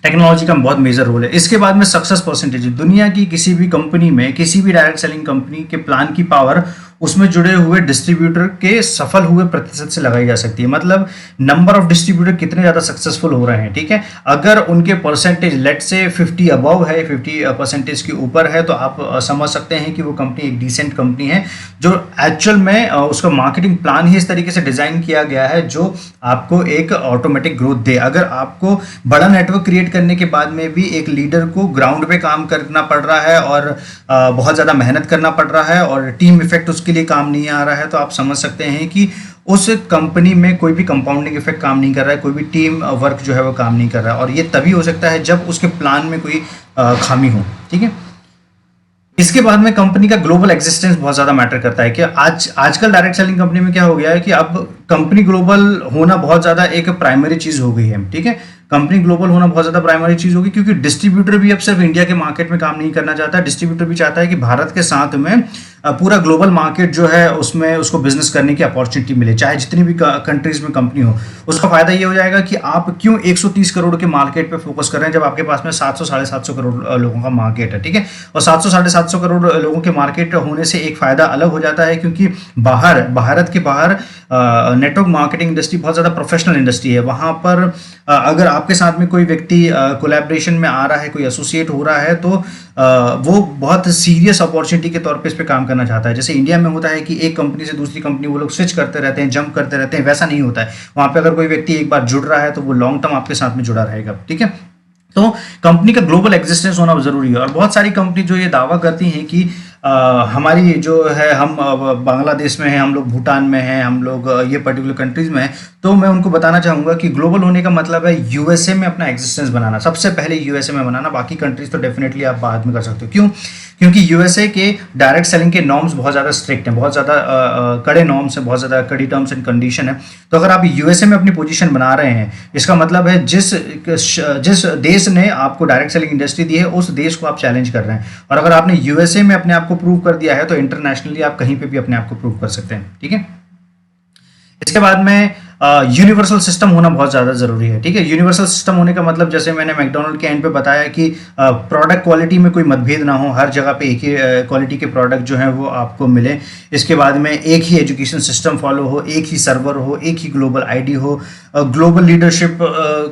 [SPEAKER 1] टेक्नोलॉजी का बहुत मेजर रोल है। इसके बाद में सक्सेस परसेंटेज, दुनिया की किसी भी कंपनी में, किसी भी डायरेक्ट सेलिंग कंपनी के प्लान की पावर उसमें जुड़े हुए डिस्ट्रीब्यूटर के सफल हुए प्रतिशत से लगाई जा सकती है। मतलब नंबर ऑफ डिस्ट्रीब्यूटर कितने ज़्यादा सक्सेसफुल हो रहे हैं, ठीक है। अगर उनके परसेंटेज लेट से 50 अबव है, 50% के ऊपर है, तो आप समझ सकते हैं कि वो कंपनी एक डिसेंट कंपनी है, जो एक्चुअल में उसका मार्केटिंग प्लान ही इस तरीके से डिज़ाइन किया गया है जो आपको एक ऑटोमेटिक ग्रोथ दे। अगर आपको बड़ा नेटवर्क क्रिएट करने के बाद में भी एक लीडर को ग्राउंड पे काम करना पड़ रहा है और बहुत ज़्यादा मेहनत करना पड़ रहा है और टीम इफेक्ट उसके लिए काम नहीं आ रहा है, तो आप समझ सकते हैं कि उस कंपनी में कोई भी कंपाउंडिंग इफेक्ट काम नहीं कर रहा है, कोई भी टीम वर्क जो है वो काम नहीं कर रहा है। और ये तभी हो सकता है जब उसके प्लान में कोई खामी हो, ठीक है। इसके बाद में कंपनी का ग्लोबल एग्जिस्टेंस बहुत ज़्यादा मैटर करता है कि आजकल डायरेक्ट सेलिंग कंपनी में क्या हो गया है कि अब कंपनी ग्लोबल होना बहुत ज़्यादा एक प्राइमरी चीज़ हो गई है, ठीक है। कंपनी ग्लोबल होना बहुत ज़्यादा प्राइमरी चीज़ होगी, क्योंकि डिस्ट्रीब्यूटर भी अब सिर्फ इंडिया के मार्केट में काम नहीं करना चाहता। डिस्ट्रीब्यूटर भी चाहता है कि भारत के साथ में पूरा ग्लोबल मार्केट जो है उसमें उसको बिजनेस करने की अपॉर्चुनिटी मिले, चाहे जितनी भी कंट्रीज में कंपनी हो। उसका फायदा ये हो जाएगा कि आप क्यों 130 करोड़ के मार्केट पे फोकस कर रहे हैं जब आपके पास में 700 साढ़े 700 करोड़ लोगों का मार्केट है, ठीक है। और 700 साढ़े 700 करोड़ लोगों के मार्केट होने से एक फायदा अलग हो जाता है, क्योंकि भारत के बाहर नेटवर्क मार्केटिंग इंडस्ट्री बहुत ज़्यादा प्रोफेशनल इंडस्ट्री है। वहाँ पर अगर आपके साथ में कोई व्यक्ति कोलैबोरेशन में आ रहा है, कोई एसोसिएट हो रहा है, तो वो बहुत सीरियस अपॉर्चुनिटी के तौर पे इस पे काम करना चाहता है। जैसे इंडिया में होता है कि एक कंपनी से दूसरी कंपनी वो लोग स्विच करते रहते हैं, जंप करते रहते हैं, वैसा नहीं होता है। वहाँ पे अगर कोई व्यक्ति एक बार जुड़ रहा है तो वो लॉन्ग टर्म आपके साथ में जुड़ा रहेगा, ठीक है। तो कंपनी का ग्लोबल एग्जिस्टेंस होना जरूरी है। और बहुत सारी कंपनी जो ये दावा करती हैं कि हमारी जो है, हम बांग्लादेश में हैं, हम लोग भूटान में हैं, हम लोग ये पर्टिकुलर कंट्रीज में हैं, तो मैं उनको बताना चाहूँगा कि ग्लोबल होने का मतलब है यूएसए में अपना एग्जिस्टेंस बनाना। सबसे पहले यूएसए में बनाना, बाकी कंट्रीज तो डेफिनेटली आप बाद में कर सकते हो। क्यों? क्योंकि यूएसए के डायरेक्ट सेलिंग के नॉर्म्स बहुत ज़्यादा स्ट्रिक्ट हैं, बहुत ज़्यादा कड़े नॉर्म्स हैं, बहुत ज़्यादा कड़ी टर्म्स एंड कंडीशन है। तो अगर आप यूएसए में अपनी पोजीशन बना रहे हैं, इसका मतलब है जिस देश ने आपको डायरेक्ट सेलिंग इंडस्ट्री दी है उस देश को आप चैलेंज कर रहे हैं। और अगर आपने यूएसए में अपने आप को प्रूव कर दिया है तो इंटरनेशनली आप कहीं पे भी अपने आप को प्रूव कर सकते हैं, ठीक है। इसके बाद में यूनिवर्सल सिस्टम होना बहुत ज़्यादा ज़रूरी है, ठीक है। यूनिवर्सल सिस्टम होने का मतलब, जैसे मैंने मैकडॉनल्ड के एंड पे बताया कि प्रोडक्ट क्वालिटी में कोई मतभेद ना हो, हर जगह पे एक ही क्वालिटी के प्रोडक्ट जो हैं वो आपको मिले। इसके बाद में एक ही एजुकेशन सिस्टम फॉलो हो, एक ही सर्वर हो, एक ही ग्लोबल आईडी हो, ग्लोबल लीडरशिप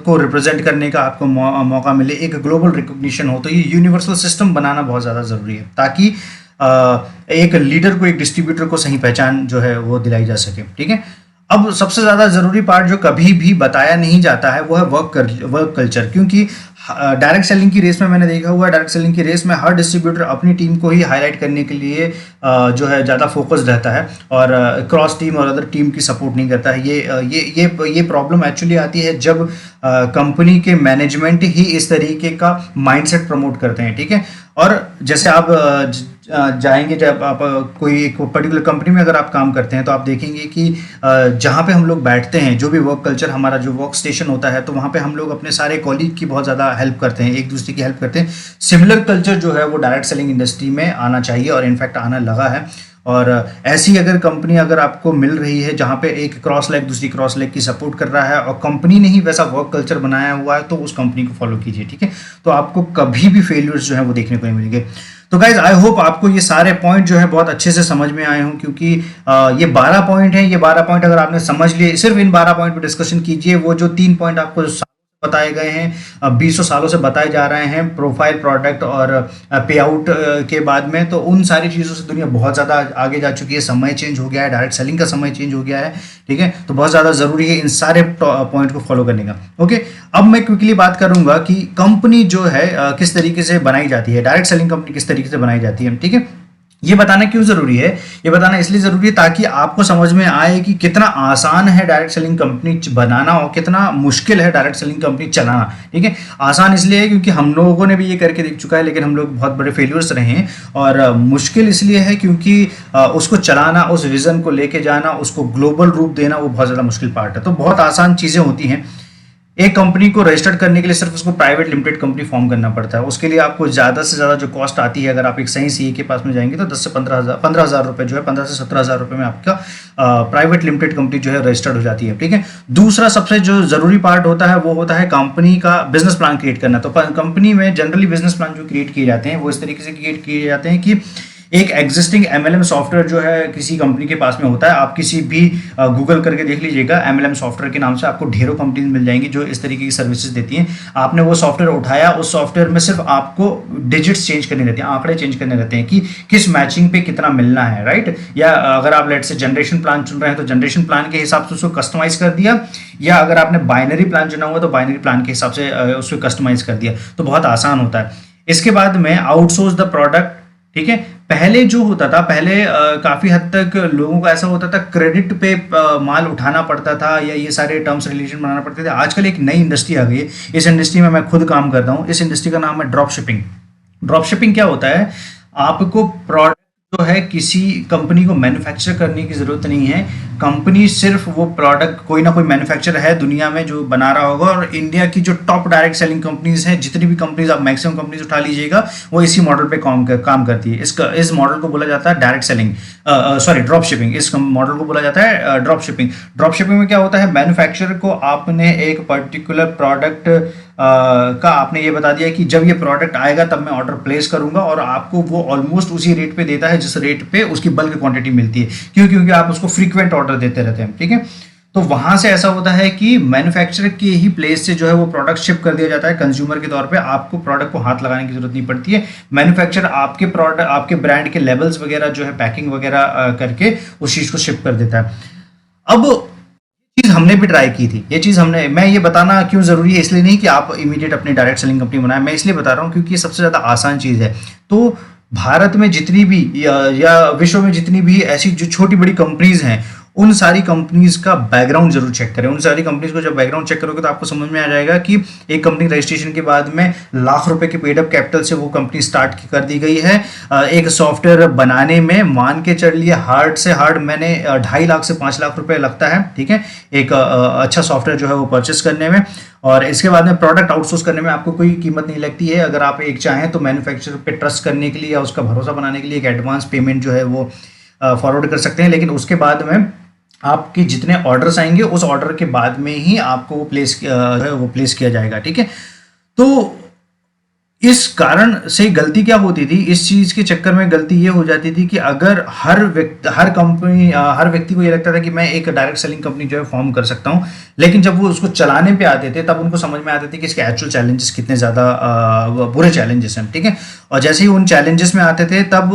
[SPEAKER 1] को रिप्रेजेंट करने का आपको मौका मिले, एक ग्लोबल रिकॉग्निशन हो। तो ये यूनिवर्सल सिस्टम बनाना बहुत ज़्यादा ज़रूरी है, ताकि एक लीडर को, एक डिस्ट्रीब्यूटर को सही पहचान जो है वो दिलाई जा सके, ठीक है। अब सबसे ज़्यादा ज़रूरी पार्ट जो कभी भी बताया नहीं जाता है वो है वर्क कल्चर। क्योंकि डायरेक्ट सेलिंग की रेस में मैंने देखा हुआ है, डायरेक्ट सेलिंग की रेस में हर डिस्ट्रीब्यूटर अपनी टीम को ही हाईलाइट करने के लिए जो है ज़्यादा फोकस रहता है, और क्रॉस टीम और अदर टीम की सपोर्ट नहीं करता है। ये प्रॉब्लम एक्चुअली आती है जब कंपनी के मैनेजमेंट ही इस तरीके का माइंडसेट प्रमोट करते हैं, ठीक है। और जैसे आप जाएंगे, जब आप कोई एक पर्टिकुलर कंपनी में अगर आप काम करते हैं तो आप देखेंगे कि जहाँ पे हम लोग बैठते हैं, जो भी वर्क कल्चर, हमारा जो वर्क स्टेशन होता है, तो वहाँ पे हम लोग अपने सारे कॉलीग की बहुत ज़्यादा हेल्प करते हैं, एक दूसरे की हेल्प करते हैं। सिमिलर कल्चर जो है वो डायरेक्ट सेलिंग इंडस्ट्री में आना चाहिए, और इनफैक्ट आना लगा है। और ऐसी अगर कंपनी अगर आपको मिल रही है जहाँ पे एक क्रॉस लेग दूसरी क्रॉस लेग की सपोर्ट कर रहा है, और कंपनी ने ही वैसा वर्क कल्चर बनाया हुआ है, तो उस कंपनी को फॉलो कीजिए, ठीक है। तो आपको कभी भी फेलियर्स जो है वो देखने को नहीं मिलेंगे। तो गाइज, आई होप आपको ये सारे पॉइंट जो है बहुत अच्छे से समझ में आए हों, क्योंकि ये 12 पॉइंट हैं। ये 12 पॉइंट अगर आपने समझ लिए, सिर्फ इन 12 पॉइंट पर डिस्कशन कीजिए। वो जो 3 पॉइंट आपको बताए गए हैं, 20 सालों से बताए जा रहे हैं, प्रोफाइल, प्रोडक्ट और पे आउट के बाद में, तो उन सारी चीज़ों से दुनिया बहुत ज़्यादा आगे जा चुकी है। समय चेंज हो गया है, डायरेक्ट सेलिंग का समय चेंज हो गया है, ठीक है। तो बहुत ज़्यादा ज़रूरी है इन सारे पॉइंट को फॉलो करने का। ओके, अब मैं क्विकली बात करूंगा कि कंपनी जो है किस तरीके से बनाई जाती है, डायरेक्ट सेलिंग कंपनी किस तरीके से बनाई जाती है, ठीक है। ये बताना क्यों जरूरी है? ये बताना इसलिए जरूरी है ताकि आपको समझ में आए कि कितना आसान है डायरेक्ट सेलिंग कंपनी बनाना और कितना मुश्किल है डायरेक्ट सेलिंग कंपनी चलाना, ठीक है। आसान इसलिए है क्योंकि हम लोगों ने भी ये करके देख चुका है, लेकिन हम लोग बहुत बड़े फेलियर्स रहे हैं। और मुश्किल इसलिए है क्योंकि उसको चलाना, उस विजन को लेके जाना, उसको ग्लोबल रूप देना, वो बहुत ज़्यादा मुश्किल पार्ट है। तो बहुत आसान चीज़ें होती हैं। एक कंपनी को रजिस्टर्ड करने के लिए सिर्फ उसको प्राइवेट लिमिटेड कंपनी फॉर्म करना पड़ता है। उसके लिए आपको ज़्यादा से ज़्यादा जो कॉस्ट आती है, अगर आप एक सही सीए के पास में जाएंगे तो 10 से 15,000 रुपये जो है, 15 से 17,000 रुपये में आपका प्राइवेट लिमिटेड कंपनी जो है रजिस्टर्ड हो जाती है, ठीक है। दूसरा सबसे जो ज़रूरी पार्ट होता है वो होता है कंपनी का बिजनेस प्लान क्रिएट करना। तो कंपनी में जनरली बिजनेस प्लान जो क्रिएट किए जाते हैं वो इस तरीके से क्रिएट किए जाते हैं कि एक एग्जिस्टिंग एमएलएम सॉफ्टवेयर जो है किसी कंपनी के पास में होता है। आप किसी भी गूगल करके देख लीजिएगा, एमएलएम सॉफ्टवेयर के नाम से आपको ढेरों कंपनीज मिल जाएंगी जो इस तरीके की सर्विसेज देती हैं। आपने वो सॉफ्टवेयर उठाया, उस सॉफ्टवेयर में सिर्फ आपको डिजिट्स चेंज करने रहते हैं, आंकड़े चेंज करने रहते हैं कि किस मैचिंग पे कितना मिलना है, राइट। या अगर आप लेट से जनरेशन प्लान चुन रहे हैं तो जनरेशन प्लान के हिसाब से उसको कस्टमाइज कर दिया, या अगर आपने बाइनरी प्लान चुना हुआ तो बाइनरी प्लान के हिसाब से उसको कस्टमाइज कर दिया। तो बहुत आसान होता है। इसके बाद में आउटसोर्स द प्रोडक्ट, ठीक है। पहले जो होता था, पहले काफ़ी हद तक लोगों का ऐसा होता था क्रेडिट पे माल उठाना पड़ता था, या ये सारे टर्म्स रिलेशन बनाना पड़ते थे। आजकल एक नई इंडस्ट्री आ गई है, इस इंडस्ट्री में मैं खुद काम करता हूँ। इस इंडस्ट्री का नाम है ड्रॉप शिपिंग। ड्रॉप शिपिंग क्या होता है? आपको प्रोडक्ट जो है किसी कंपनी को मैन्युफैक्चर करने की ज़रूरत नहीं है। कंपनी सिर्फ वो प्रोडक्ट कोई ना कोई मैन्युफैक्चरर है दुनिया में जो बना रहा होगा, और इंडिया की जो टॉप डायरेक्ट सेलिंग कंपनीज हैं, जितनी भी कंपनीज आप मैक्सिमम कंपनीज उठा लीजिएगा, वो इसी मॉडल पे काम करती है। इस मॉडल को बोला जाता है direct selling, sorry drop shipping. इस मॉडल को बोला जाता है ड्रॉप शिपिंग। ड्रॉप शिपिंग में क्या होता है, मैन्युफैक्चरर को आपने एक पर्टिकुलर प्रोडक्ट का आपने ये बता दिया कि जब ये प्रोडक्ट आएगा तब मैं ऑर्डर प्लेस करूंगा, और आपको वो ऑलमोस्ट उसी रेट पे देता है जिस रेट पे उसकी बल्क क्वांटिटी मिलती है। क्यों? क्योंकि आप उसको फ्रीक्वेंट ऑर्डर देते रहते हैं, ठीक है। तो वहां से ऐसा होता है कि मैन्युफैक्चरर के ही प्लेस से जो है वो प्रोडक्ट शिप कर दिया जाता है कंज्यूमर के तौर पे। आपको प्रोडक्ट को हाथ लगाने की जरूरत नहीं पड़ती है। मैन्युफैक्चरर आपके प्रोडक्ट, आपके ब्रांड के लेबल्स वगैरह जो है पैकिंग वगैरह करके उस चीज को शिप कर देता है। अब चीज हमने भी ट्राई की थी, ये चीज हमने, मैं ये बताना क्यों जरूरी है, इसलिए नहीं कि आप इमीडिएट अपनी डायरेक्ट सेलिंग कंपनी बनाएं, मैं इसलिए बता रहा हूँ क्योंकि ये सबसे ज्यादा आसान चीज है। तो भारत में जितनी भी या विश्व में जितनी भी ऐसी जो छोटी बड़ी कंपनीज हैं, उन सारी कंपनीज का बैकग्राउंड जरूर चेक करें। उन सारी कंपनीज को जब बैकग्राउंड चेक करोगे तो आपको समझ में आ जाएगा कि एक कंपनी रजिस्ट्रेशन के बाद में लाख रुपए के पेड अप कैपिटल से वो कंपनी स्टार्ट कर दी गई है। एक सॉफ्टवेयर बनाने में मान के चल लिए हार्ड से हार्ड मैंने 2.5 लाख से 5 लाख रुपए लगता है, ठीक है, एक अच्छा सॉफ्टवेयर जो है वो परचेस करने में। और इसके बाद में प्रोडक्ट आउटसोर्स करने में आपको कोई कीमत नहीं लगती है। अगर आप एक चाहें तो मैन्युफैक्चरर पे ट्रस्ट करने के लिए या उसका भरोसा बनाने के लिए एक एडवांस पेमेंट जो है वो फॉरवर्ड कर सकते हैं, लेकिन उसके बाद में आपके जितने ऑर्डर्स आएंगे उस ऑर्डर के बाद में ही आपको वो प्लेस किया जाएगा, ठीक है। तो इस कारण से गलती क्या होती थी, इस चीज के चक्कर में गलती ये हो जाती थी कि अगर हर व्यक्ति को ये लगता था कि मैं एक डायरेक्ट सेलिंग कंपनी जो है फॉर्म कर सकता हूं, लेकिन जब वो उसको चलाने पे आते थे तब उनको समझ में आते थे कि इसके एक्चुअल चैलेंजेस कितने ज्यादा बुरे चैलेंजेस हैं, ठीक है। और जैसे ही उन चैलेंजेस में आते थे तब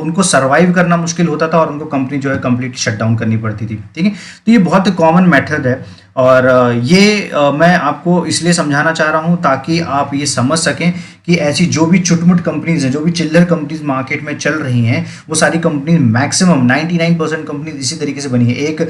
[SPEAKER 1] उनको सर्वाइव करना मुश्किल होता था और उनको कंपनी जो है कंप्लीट शट डाउन करनी पड़ती थी, ठीक है। तो ये बहुत कॉमन मेथड है, और ये मैं आपको इसलिए समझाना चाह रहा हूं ताकि आप ये समझ सकें कि ऐसी जो भी छुटमुट कंपनीज हैं, जो भी चिल्लर कंपनीज मार्केट में चल रही हैं, वो सारी कंपनीज मैक्सिमम 99% कंपनीज इसी तरीके से बनी है। एक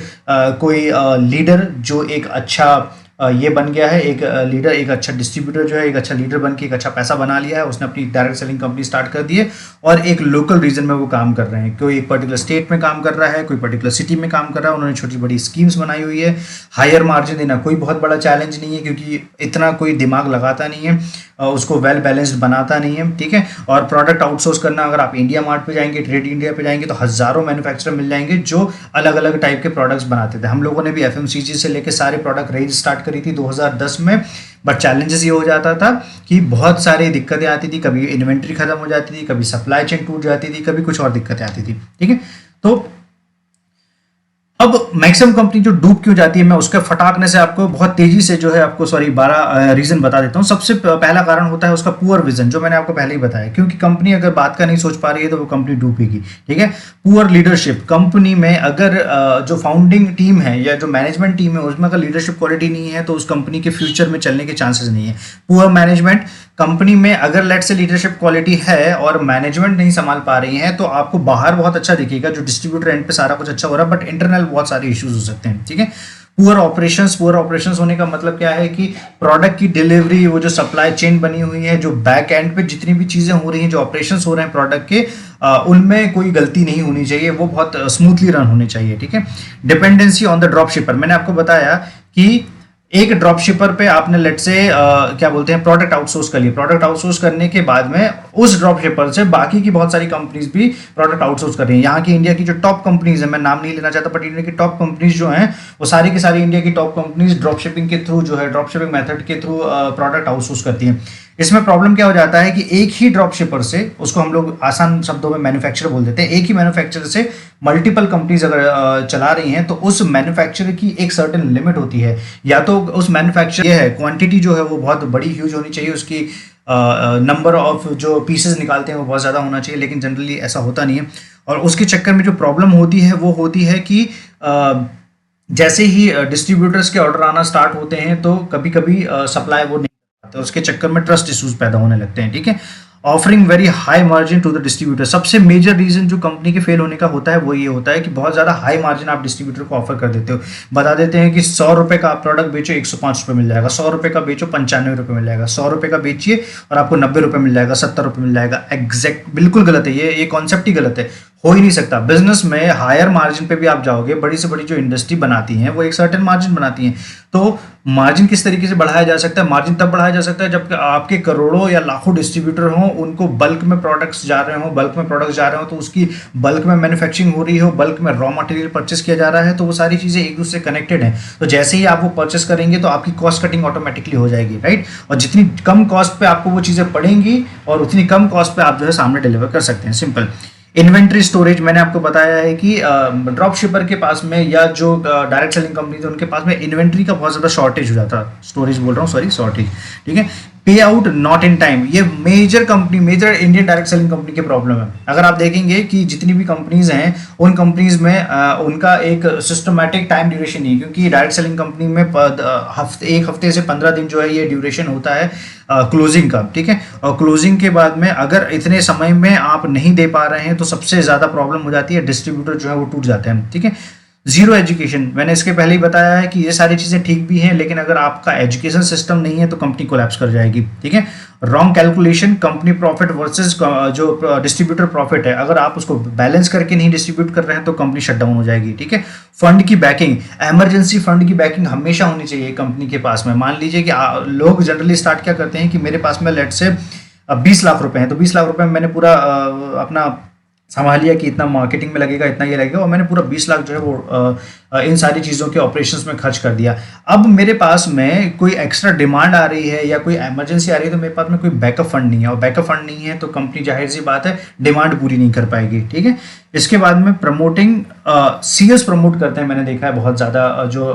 [SPEAKER 1] कोई लीडर जो एक अच्छा ये बन गया है, एक लीडर, एक अच्छा डिस्ट्रीब्यूटर जो है एक अच्छा लीडर बन के एक अच्छा पैसा बना लिया है, उसने अपनी डायरेक्ट सेलिंग कंपनी स्टार्ट कर दी है, और एक लोकल रीजन में वो काम कर रहे हैं। कोई एक पर्टिकुलर स्टेट में काम कर रहा है, कोई पर्टिकुलर सिटी में काम कर रहा है, उन्होंने छोटी बड़ी स्कीम्स बनाई हुई है। हायर मार्जिन देना कोई बहुत बड़ा चैलेंज नहीं है, क्योंकि इतना कोई दिमाग लगाता नहीं है, उसको वेल बैलेंस्ड बनाता नहीं है, ठीक है। और प्रोडक्ट आउटसोर्स करना, अगर आप इंडिया मार्ट पे जाएंगे, ट्रेड इंडिया पे जाएंगे, तो हजारों मैन्युफैक्चरर मिल जाएंगे जो अलग अलग टाइप के प्रोडक्ट्स बनाते थे। हम लोगों ने भी एफएमसीजी से लेकर सारे प्रोडक्ट रेंज स्टार्ट करी थी 2010 में, बट चैलेंजेस ये हो जाता था कि बहुत सारी दिक्कतें आती थी। कभी इन्वेंट्री खत्म हो जाती थी, कभी सप्लाई चेन टूट जाती थी, कभी कुछ और दिक्कतें आती थी, ठीक है। तो अब मैक्सिमम कंपनी जो डूब क्यों जाती है, मैं उसके फटाकने से आपको बहुत तेजी से जो है आपको 12 रीजन बता देता हूँ। सबसे पहला कारण होता है उसका पुअर विजन, जो मैंने आपको पहले ही बताया, क्योंकि कंपनी अगर बात का नहीं सोच पा रही है तो वो कंपनी डूबेगी, ठीक है। पुअर लीडरशिप, कंपनी में अगर जो फाउंडिंग टीम है या जो मैनेजमेंट टीम है उसमें अगर लीडरशिप क्वालिटी नहीं है तो उस कंपनी के फ्यूचर में चलने के चांसेस नहीं है। पुअर मैनेजमेंट, कंपनी में अगर लेट से लीडरशिप क्वालिटी है और मैनेजमेंट नहीं संभाल पा रही है तो आपको बाहर बहुत अच्छा दिखेगा, जो डिस्ट्रीब्यूटर एंड पे सारा कुछ अच्छा हो रहा है, बट इंटरनल बहुत सारे इश्यूज हो सकते हैं, ठीक है। पुअर ऑपरेशंस होने का मतलब क्या है कि प्रोडक्ट की डिलीवरी, वो जो सप्लाई चेन बनी हुई है, जो बैक एंड पे जितनी भी चीजें हो रही हैं, जो ऑपरेशंस हो रहे हैं प्रोडक्ट के, उनमें कोई गलती नहीं होनी चाहिए, वो बहुत स्मूथली रन होने चाहिए, ठीक है। डिपेंडेंसी ऑन द ड्रॉप शिपर, मैंने आपको बताया कि एक ड्रॉप शिपर पे आपने लेट से क्या बोलते हैं प्रोडक्ट आउटसोर्स कर लिया। प्रोडक्ट आउटसोर्स करने के बाद में उस ड्रॉप शिपर से बाकी की बहुत सारी कंपनीज भी प्रोडक्ट आउटसोर्स कर रही हैं। यहाँ की इंडिया की जो टॉप कंपनीज है, मैं नाम नहीं लेना चाहता, बट इंडिया की टॉप कंपनीज जो हैं वो सारी की सारी इंडिया की टॉप कंपनीज ड्रॉप शिपिंग के थ्रू जो है ड्रॉप शिपिंग मेथड के थ्रू प्रोडक्ट आउटसोर्स करती हैं। इसमें प्रॉब्लम क्या हो जाता है कि एक ही ड्रॉप शिपर से, उसको हम लोग आसान शब्दों में मैन्युफैक्चरर बोल देते हैं, एक ही मैन्युफैक्चरर से मल्टीपल कंपनीज अगर चला रही हैं तो उस मैन्युफैक्चरर की एक सर्टेन लिमिट होती है। या तो उस मैन्युफैक्चरर ये है क्वांटिटी जो है वो बहुत बड़ी ह्यूज होनी चाहिए, उसकी नंबर ऑफ जो पीसेस निकालते हैं वो बहुत ज़्यादा होना चाहिए, लेकिन जनरली ऐसा होता नहीं है। और उसके चक्कर में जो प्रॉब्लम होती है वो होती है कि जैसे ही डिस्ट्रीब्यूटर्स के ऑर्डर आना स्टार्ट होते हैं तो कभी कभी सप्लाई वो नहीं, तो उसके चक्कर में ट्रस्ट इश्यूज पैदा होने लगते हैं, ठीक है। Offering very high margin to the distributor, सबसे मेजर रीजन जो कंपनी के फेल होने का होता है वो ये होता है कि बहुत ज्यादा हाई मार्जिन आप डिस्ट्रीब्यूटर को ऑफर कर देते हो। बता देते हैं कि 100 रुपए का आप प्रोडक्ट बेचो 105 रुपए मिल जाएगा, 100 रुपए का बेचो 95 रुपए मिल जाएगा, 100 रुपए का बेचिए और आपको 90 रुपए मिल जाएगा, 70 रुपए मिल जाएगा। एग्जैक्ट बिल्कुल गलत है, ये कॉन्सेप्ट ही गलत है। हो ही नहीं सकता। बिजनेस में हायर मार्जिन पे भी आप जाओगे, बड़ी से बड़ी जो इंडस्ट्री बनाती हैं वो एक सर्टेन मार्जिन बनाती हैं। तो मार्जिन किस तरीके से बढ़ाया जा सकता है? मार्जिन तब बढ़ाया जा सकता है जब आपके करोड़ों या लाखों डिस्ट्रीब्यूटर हों, उनको बल्क में प्रोडक्ट्स जा रहे हों, तो उसकी बल्क में मैन्युफैक्चरिंग हो रही हो, बल्क में रॉ मटेरियल परचेस किया जा रहा है, तो वो सारी चीज़ें एक दूसरे कनेक्टेड हैं। तो जैसे ही आप वो परचेस करेंगे तो आपकी कॉस्ट कटिंग ऑटोमेटिकली हो जाएगी, राइट। और जितनी कम कॉस्ट पे आपको वो चीज़ें पड़ेंगी और उतनी कम कॉस्ट पे आप जो है सामने डिलीवर कर सकते हैं। सिंपल। इन्वेंट्री स्टोरेज, मैंने आपको बताया है कि ड्रॉप शिपर के पास में या जो डायरेक्ट सेलिंग कंपनी है उनके पास में इन्वेंट्री का बहुत ज़्यादा शॉर्टेज हो जाता है। स्टोरेज बोल रहा हूँ, सॉरी, शॉर्टेज, ठीक है। Pay out not in time, ये major Indian direct selling company की प्रॉब्लम है। अगर आप देखेंगे कि जितनी भी कंपनीज हैं उन कंपनीज में उनका एक सिस्टमैटिक टाइम ड्यूरेशन नहीं है, क्योंकि डायरेक्ट सेलिंग कंपनी में एक हफ्ते से 15 दिन जो है ये ड्यूरेशन होता है क्लोजिंग का, ठीक है। और क्लोजिंग के बाद में अगर इतने समय में आप नहीं दे पा रहे हैं तो सबसे ज़्यादा प्रॉब्लम हो जाती है, डिस्ट्रीब्यूटर जो है वो टूट जाते हैं, ठीक है। जीरो एजुकेशन, मैंने इसके पहले ही बताया है कि ये सारी चीज़ें ठीक भी हैं, लेकिन अगर आपका एजुकेशन सिस्टम नहीं है तो कंपनी कोलैप्स कर जाएगी, ठीक है। Wrong calculation, company profit versus जो डिस्ट्रीब्यूटर प्रॉफिट है, अगर आप उसको बैलेंस करके नहीं डिस्ट्रीब्यूट कर रहे हैं तो कंपनी शट डाउन हो जाएगी, ठीक है। फंड की बैकिंग, इमरजेंसी फंड की बैकिंग हमेशा होनी चाहिए कंपनी के पास में। मान लीजिए कि लोग जनरली स्टार्ट क्या करते हैं कि मेरे पास में लेट से 20 लाख रुपए हैं, तो 20 लाख रुपए में मैंने पूरा अपना संभाल लिया कि इतना मार्केटिंग में लगेगा, इतना ये लगेगा, और मैंने पूरा 20 लाख जो है वो इन सारी चीज़ों के ऑपरेशंस में खर्च कर दिया। अब मेरे पास में कोई एक्स्ट्रा डिमांड आ रही है या कोई इमरजेंसी आ रही है तो मेरे पास में कोई बैकअप फंड नहीं है, और बैकअप फंड नहीं है तो कंपनी जाहिर सी बात है डिमांड पूरी नहीं कर पाएगी, ठीक है। इसके बाद में प्रमोटिंग, सीएस प्रमोट करते हैं, मैंने देखा है बहुत ज़्यादा जो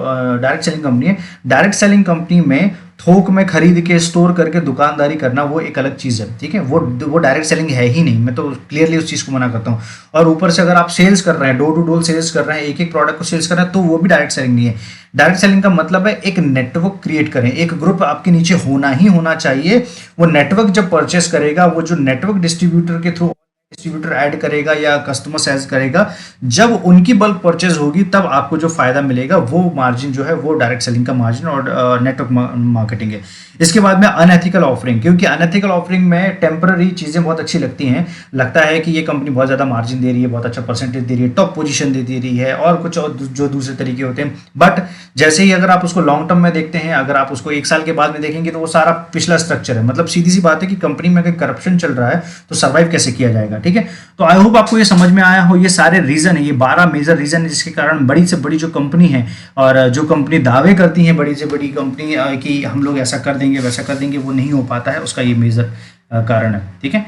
[SPEAKER 1] डायरेक्ट सेलिंग कंपनी है। डायरेक्ट सेलिंग कंपनी में थोक में खरीद के स्टोर करके दुकानदारी करना वो एक अलग चीज़ है, ठीक है। वो डायरेक्ट सेलिंग है ही नहीं, मैं तो क्लियरली उस चीज़ को मना करता हूँ। और ऊपर से अगर आप सेल्स कर रहे हैं, डोर टू डोर सेल्स कर रहे हैं, एक एक प्रोडक्ट को सेल्स कर रहे हैं, तो वो भी डायरेक्ट सेलिंग नहीं है। डायरेक्ट सेलिंग का मतलब है एक नेटवर्क क्रिएट करें, एक ग्रुप आपके नीचे होना ही होना चाहिए। वो नेटवर्क जब परचेस करेगा, वो जो नेटवर्क डिस्ट्रीब्यूटर के थ्रू डिस्ट्रीब्यूटर ऐड करेगा या कस्टमर सेल्स करेगा, जब उनकी बल्क परचेज होगी तब आपको जो फायदा मिलेगा वो मार्जिन जो है वो डायरेक्ट सेलिंग का मार्जिन और नेटवर्क मार्केटिंग है। इसके बाद में अनएथिकल ऑफरिंग, क्योंकि अनएथिकल ऑफरिंग में टेम्पररी चीज़ें बहुत अच्छी लगती हैं, लगता है कि ये कंपनी बहुत ज़्यादा मार्जिन दे रही है, बहुत अच्छा परसेंटेज दे रही है, टॉप पोजीशन दे रही है, और कुछ और जो दूसरे तरीके होते हैं। बट जैसे ही अगर आप उसको लॉन्ग टर्म में देखते हैं, अगर आप उसको 1 साल के बाद में देखेंगे तो वो सारा पिछला स्ट्रक्चर है। मतलब सीधी सी बात है कि कंपनी में अगर करप्शन चल रहा है तो सर्वाइव कैसे किया जाएगा, ठीक है। तो आई होप आपको ये समझ में आया हो। ये सारे रीजन है, ये 12 मेजर रीजन है जिसके कारण बड़ी से बड़ी जो कंपनी है और जो कंपनी दावे करती है बड़ी से बड़ी कंपनी कि हम लोग ऐसा कर देंगे वैसा कर देंगे, वो नहीं हो पाता है, उसका ये मेजर कारण है, ठीक है।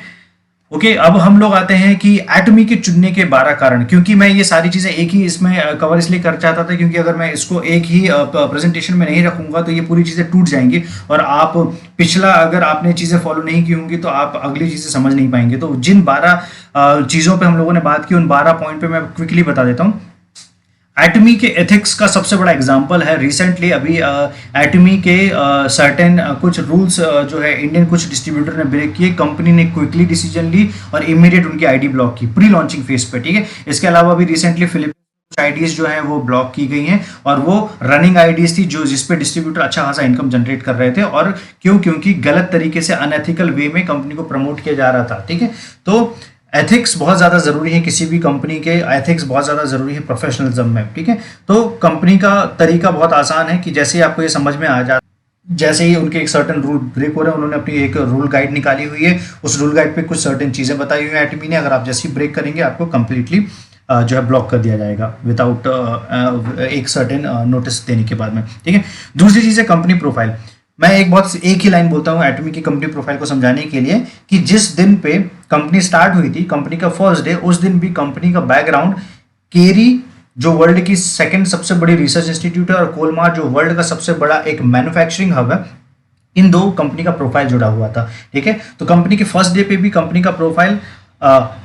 [SPEAKER 1] ओके, अब हम लोग आते हैं कि एटमी के चुनने के 12 कारण। क्योंकि मैं ये सारी चीज़ें एक ही इसमें कवर इसलिए कर चाहता था क्योंकि अगर मैं इसको एक ही प्रेजेंटेशन में नहीं रखूंगा तो ये पूरी चीज़ें टूट जाएंगी, और आप पिछला अगर आपने चीज़ें फॉलो नहीं की होंगी तो आप अगली चीज़ें समझ नहीं पाएंगे। तो जिन 12 चीज़ों पे हम लोगों ने बात की, उन 12 पॉइंट पे मैं क्विकली बता देता हूँ। एटमी के एथिक्स का सबसे बड़ा एग्जांपल है रिसेंटली अभी एटमी के सर्टेन कुछ रूल्स जो है इंडियन कुछ डिस्ट्रीब्यूटर ने ब्रेक किए। कंपनी ने क्विकली डिसीजन ली और इमीडिएट उनकी आईडी ब्लॉक की प्री लॉन्चिंग फेज पे, ठीक है। इसके अलावा भी रिसेंटली फिलिपींस आईडीज जो है वो ब्लॉक की गई हैं, और वो रनिंग आईडीज थी जो जिसपे डिस्ट्रीब्यूटर अच्छा खासा इनकम जनरेट कर रहे थे, और क्योंकि गलत तरीके से अनएथिकल वे में कंपनी को प्रमोट किया जा रहा था, ठीक है। तो एथिक्स बहुत ज़्यादा ज़रूरी है, किसी भी कंपनी के एथिक्स बहुत ज़्यादा ज़रूरी है प्रोफेशनलिज्म में, ठीक है। तो कंपनी का तरीका बहुत आसान है कि जैसे ही आपको ये समझ में आ जाए, जैसे ही उनके एक सर्टेन रूल ब्रेक हो रहे हैं, उन्होंने अपनी एक रूल गाइड निकाली हुई है, उस रूल गाइड पे कुछ सर्टेन चीज़ें बताई हुई है एटमी ने, अगर आप जैसे ही ब्रेक करेंगे आपको कंप्लीटली जो है ब्लॉक कर दिया जाएगा विदाउट एक सर्टेन नोटिस देने के बाद में, ठीक है। दूसरी चीज़ है कंपनी प्रोफाइल। मैं एक ही लाइन बोलता हूँ एटमी की कंपनी प्रोफाइल को समझाने के लिए कि जिस दिन पे कंपनी स्टार्ट हुई थी, कंपनी का फर्स्ट डे, उस दिन भी कंपनी का बैकग्राउंड केरी जो वर्ल्ड की सेकंड सबसे बड़ी रिसर्च इंस्टीट्यूट है और कोलमार जो वर्ल्ड का सबसे बड़ा एक मैन्युफैक्चरिंग हब है, इन दो कंपनी का प्रोफाइल जुड़ा हुआ था, ठीक है। तो कंपनी के फर्स्ट डे पे भी कंपनी का प्रोफाइल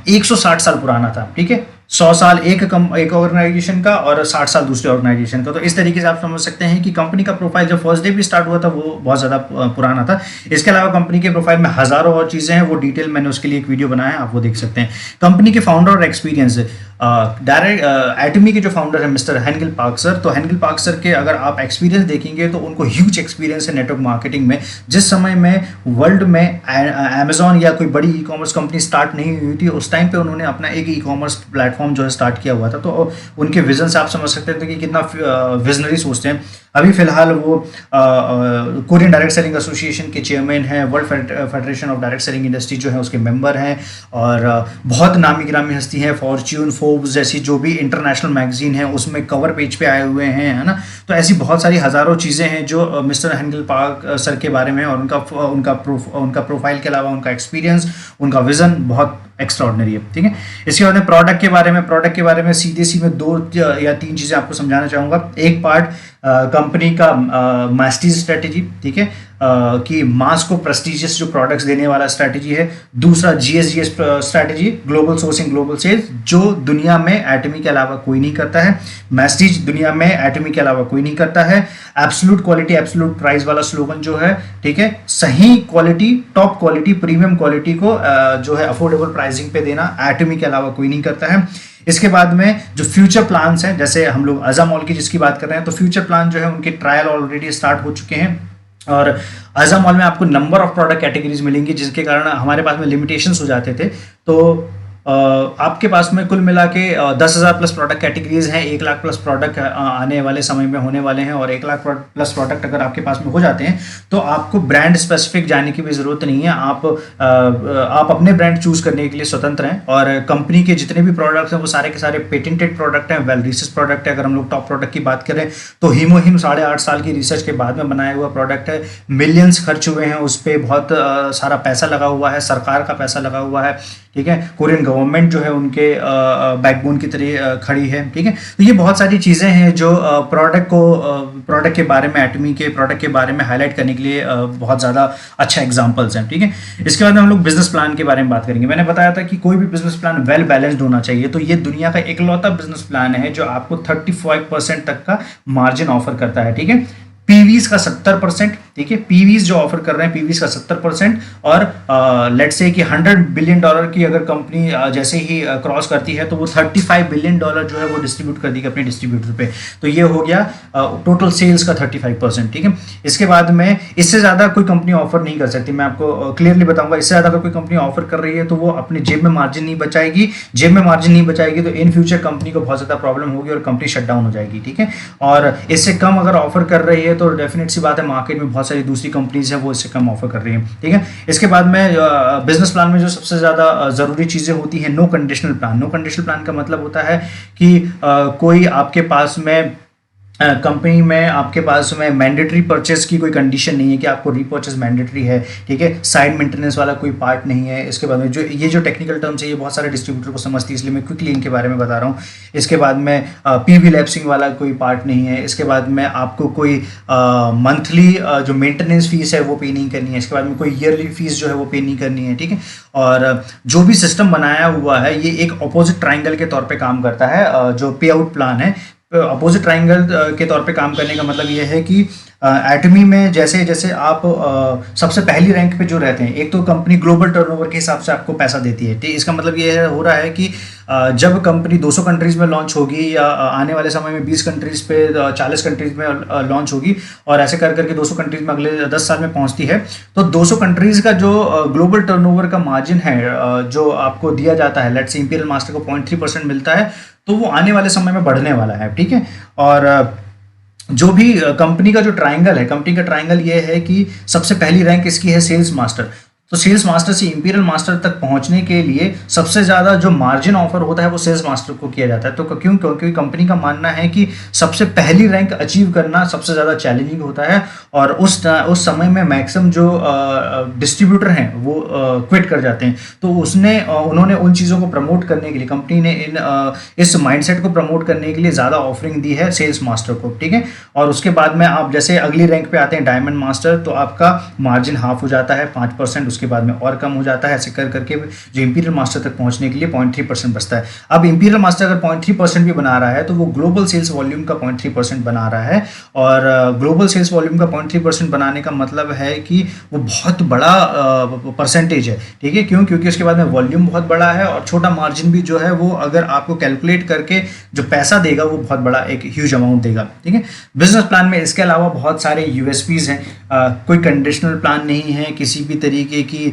[SPEAKER 1] 160 साल पुराना था, ठीक है। 100 साल एक ऑर्गेनाइजेशन का और 60 साल दूसरे ऑर्गेनाइजेशन का। तो इस तरीके से आप समझ सकते हैं कि कंपनी का प्रोफाइल जब फर्स्ट डे भी स्टार्ट हुआ था वो बहुत ज़्यादा पुराना था। इसके अलावा कंपनी के प्रोफाइल में हज़ारों और चीज़ें हैं, वो डिटेल मैंने उसके लिए एक वीडियो बनाया है, आप वो देख सकते हैं। कंपनी के फाउंडर और एक्सपीरियंस, डायरेक्ट एटमी के जो फाउंडर है मिस्टर हेनगिल पार्क सर, तो हेनगिल पार्क सर के अगर आप एक्सपीरियंस देखेंगे तो उनको ह्यूज एक्सपीरियंस है नेटवर्क मार्केटिंग में। जिस समय में वर्ल्ड में अमेजॉन या कोई बड़ी ई कॉमर्स कंपनी स्टार्ट नहीं हुई थी, उस टाइम पे उन्होंने अपना एक ई कॉमर्स प्लेटफॉर्म जो है स्टार्ट किया हुआ था। तो उनके विजन से आप समझ सकते थे कि कितना विजनरी सोचते हैं। अभी फिलहाल वो कोरियन डायरेक्ट सेलिंग एसोसिएशन के चेयरमैन हैं, world federation of direct selling industry जो है उसके मेंबर हैं, और बहुत नामी गिरामी हस्ती हैं। फॉर्च्यून, फोर्ब्स जैसी जो भी इंटरनेशनल मैगजीन है उसमें कवर पेज पे आए हुए हैं, है ना। तो ऐसी बहुत सारी हज़ारों चीज़ें हैं जो मिस्टर हेनगिल पार्क सर के बारे में, और उनका प्रोफाइल के अलावा उनका एक्सपीरियंस, उनका विजन बहुत एक्स्ट्राऑर्डिनरी है, ठीक है। इसके बाद में प्रोडक्ट के बारे में सीधे सीधे 2 या 3 चीज़ें आपको समझाना चाहूँगा। एक पार्ट कंपनी का मैस्टीज स्ट्रेटेजी, ठीक है, कि मास को प्रेस्टिजियस जो प्रोडक्ट्स देने वाला स्ट्रेटेजी है। दूसरा GSGS strategy, global sourcing global sales, जो दुनिया में एटमी के अलावा कोई नहीं करता है। मैस्टीज दुनिया में एटमी के अलावा कोई नहीं करता है। एब्सोल्यूट क्वालिटी एब्सोल्यूट प्राइस वाला स्लोगन जो है, ठीक है, सही quality, top quality, premium quality को जो है अफोर्डेबल प्राइसिंग पे देना एटमी के अलावा कोई नहीं करता है। इसके बाद में जो फ्यूचर प्लान्स हैं, जैसे हम लोग अज़ा मॉल की जिसकी बात कर रहे हैं, तो फ्यूचर प्लान जो है उनके ट्रायल ऑलरेडी स्टार्ट हो चुके हैं, और अज़ा मॉल में आपको नंबर ऑफ प्रोडक्ट कैटेगरीज मिलेंगी, जिसके कारण हमारे पास में लिमिटेशंस हो जाते थे। तो आपके पास में कुल मिला के 10,000 प्लस प्रोडक्ट कैटेगरीज हैं, 1 लाख प्लस प्रोडक्ट आने वाले समय में होने वाले हैं, और 1 लाख प्लस प्रोडक्ट अगर आपके पास में हो जाते हैं तो आपको ब्रांड स्पेसिफिक जाने की भी ज़रूरत नहीं है। आप अपने ब्रांड चूज करने के लिए स्वतंत्र हैं, और कंपनी के जितने भी प्रोडक्ट्स हैं वो सारे के सारे पेटेंटेड प्रोडक्ट हैं, वेल रिसर्च प्रोडक्ट है। अगर हम लोग टॉप प्रोडक्ट की बात करें तो हीमोहिम 8.5 साल की रिसर्च के बाद में बनाया हुआ प्रोडक्ट है। मिलियंस खर्च हुए हैं उस पर, बहुत सारा पैसा लगा हुआ है, सरकार का पैसा लगा हुआ है, ठीक है। कोरियन गवर्नमेंट जो है उनके बैकबोन की तरह खड़ी है, ठीक है। तो ये बहुत सारी चीज़ें हैं जो प्रोडक्ट के बारे में, एटमी के प्रोडक्ट के बारे में हाईलाइट करने के लिए बहुत ज़्यादा अच्छा एग्जांपल्स हैं, ठीक है। इसके बाद में हम लोग बिजनेस प्लान के बारे में बात करेंगे। मैंने बताया था कि कोई भी बिजनेस प्लान वेल बैलेंस्ड होना चाहिए, तो ये दुनिया का इकलौता बिजनेस प्लान है जो आपको 35% तक का मार्जिन ऑफर करता है, ठीक है। पीवीज का 70%, ठीक है, पीवीज जो ऑफर कर रहे हैं पीवीज का 70%, और लेट्स से कि $100 बिलियन की अगर कंपनी जैसे ही क्रॉस करती है तो वो $35 बिलियन जो है वो डिस्ट्रीब्यूट कर देगी अपने डिस्ट्रीब्यूटर पे। तो ये हो गया टोटल सेल्स का 35%, ठीक है। इसके बाद में इससे ज़्यादा कोई कंपनी ऑफर नहीं कर सकती, मैं आपको क्लियरली बताऊंगा। इससे ज़्यादा अगर कोई कंपनी ऑफर कर रही है तो वो अपने जेब में मार्जिन नहीं बचाएगी, तो इन फ्यूचर कंपनी को बहुत ज़्यादा प्रॉब्लम होगी और कंपनी शट डाउन हो जाएगी, ठीक है। और इससे कम अगर ऑफर कर रही है तो डेफिनेट सी बात है मार्केट में बहुत सारी दूसरी कंपनीज हैं वो इससे कम ऑफर कर रही हैं, ठीक है। इसके बाद में बिजनेस प्लान में जो सबसे ज़्यादा ज़रूरी चीज़ें होती हैं, no conditional plan. No conditional plan का मतलब होता है कि कोई आपके पास में कंपनी में आपके पास में मैंडेटरी परचेस की कोई कंडीशन नहीं है कि आपको रीपर्चेस मैंडेटरी है, ठीक है। साइड मेंटेनेंस वाला कोई पार्ट नहीं है। इसके बाद में जो टेक्निकल टर्म्स है ये बहुत सारे डिस्ट्रीब्यूटर को समझती है, इसलिए मैं क्विकली इनके बारे में बता रहा हूँ। इसके बाद में पीवी लैप्सिंग वाला कोई पार्ट नहीं है। इसके बाद में आपको कोई मंथली जो मेंटेनेंस फीस है वो पे नहीं करनी है। इसके बाद में कोई ईयरली फीस जो है वो पे नहीं करनी है, ठीक है। और जो भी सिस्टम बनाया हुआ है ये एक अपोजिट ट्राइंगल के तौर पर काम करता है। जो पे आउट प्लान है अपोजिट ट्राइंगल के तौर पे काम करने का मतलब ये है कि एटमी में जैसे जैसे आप सबसे पहली रैंक पे जो रहते हैं, एक तो कंपनी ग्लोबल टर्नओवर के हिसाब से आपको पैसा देती है, ठीक। इसका मतलब ये हो रहा है कि जब कंपनी 200 कंट्रीज में लॉन्च होगी या आने वाले समय में 20 कंट्रीज पे 40 कंट्रीज में लॉन्च होगी और ऐसे कर करके 200 कंट्रीज में अगले 10 साल में पहुंचती है, तो 200 कंट्रीज का जो ग्लोबल टर्नओवर का मार्जिन है जो आपको दिया जाता है, लेट्स से इंपीरियल मास्टर को 0.3% मिलता है, तो वो आने वाले समय में बढ़ने वाला है, ठीक है। और जो भी कंपनी का जो ट्राइंगल है, कंपनी का ट्राइंगल ये है कि सबसे पहली रैंक इसकी है सेल्स मास्टर। तो सेल्स मास्टर से इंपीरियल मास्टर तक पहुंचने के लिए सबसे ज़्यादा जो मार्जिन ऑफर होता है वो सेल्स मास्टर को किया जाता है। तो क्यों? क्योंकि कंपनी का मानना है कि सबसे पहली रैंक अचीव करना सबसे ज़्यादा चैलेंजिंग होता है और उस समय में मैक्सिमम जो डिस्ट्रीब्यूटर हैं वो क्विट कर जाते हैं। तो उन्होंने उन चीज़ों को प्रमोट करने के लिए, कंपनी ने इस माइंडसेट को प्रमोट करने के लिए ज़्यादा ऑफरिंग दी है सेल्स मास्टर को, ठीक है। और उसके बाद में आप जैसे अगली रैंक पे आते हैं डायमंड मास्टर, तो आपका मार्जिन हाफ हो जाता है 5%, उसके बाद में और कम हो जाता है। ऐसे कर करके जो इंपीरियल मास्टर तक पहुंचने के लिए 0.3% बचता है। अब इंपीरियल मास्टर अगर 0.3% भी बना रहा है तो वो ग्लोबल सेल्स वॉल्यूम का 0.3% बना रहा है, और ग्लोबल सेल्स वॉल्यूम का 0.3% बनाने का मतलब है कि वो बहुत बड़ा परसेंटेज है, ठीक है। क्यों? क्योंकि उसके बाद में वॉल्यूम बहुत बड़ा है और छोटा मार्जिन भी जो है वो अगर आपको कैलकुलेट करके जो पैसा देगा वो बहुत बड़ा एक ह्यूज अमाउंट देगा, ठीक है। बिजनेस प्लान में इसके अलावा बहुत सारे यूएसपीज हैं। कोई कंडीशनल प्लान नहीं है, किसी भी तरीके की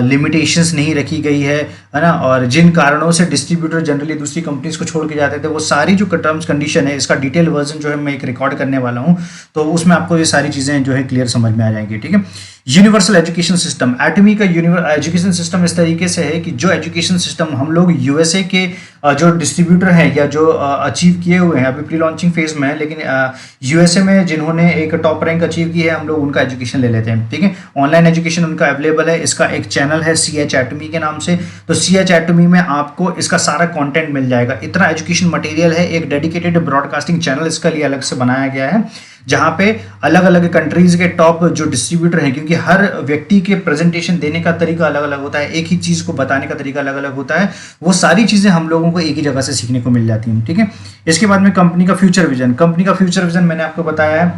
[SPEAKER 1] लिमिटेशंस नहीं रखी गई है ना। और जिन कारणों से डिस्ट्रीब्यूटर जनरली दूसरी कंपनीज को छोड़ के जाते थे, वो सारी जो टर्म्स कंडीशन है, इसका डिटेल वर्जन जो है मैं एक रिकॉर्ड करने वाला हूँ, तो उसमें आपको ये सारी चीज़ें जो है क्लियर समझ में आ जाएंगी, ठीक है। यूनिवर्सल एजुकेशन सिस्टम, एटमी का एजुकेशन सिस्टम इस तरीके से है कि जो एजुकेशन सिस्टम हम लोग यूएसए के जो डिस्ट्रीब्यूटर हैं या जो अचीव किए हुए हैं, अभी प्री लॉन्चिंग फेज में है, लेकिन यूएसए में जिन्होंने एक टॉप रैंक अचीव की है, हम लोग उनका एजुकेशन ले लेते हैं, ठीक है। ऑनलाइन एजुकेशन उनका अवेलेबल है। इसका एक चैनल है CH एटमी के नाम से, तो CH एटमी में आपको इसका सारा कंटेंट मिल जाएगा। इतना एजुकेशन मटेरियल है। एक डेडिकेटेड ब्रॉडकास्टिंग चैनल इसका लिए अलग से बनाया गया है, जहां पे अलग अलग कंट्रीज के टॉप जो डिस्ट्रीब्यूटर हैं, क्योंकि हर व्यक्ति के प्रेजेंटेशन देने का तरीका अलग अलग होता है, एक ही चीज को बताने का तरीका अलग अलग होता है, वो सारी चीजें हम लोगों को एक ही जगह से सीखने को मिल जाती हैं, ठीक है। इसके बाद में कंपनी का फ्यूचर विजन। कंपनी का फ्यूचर विजन मैंने आपको बताया है।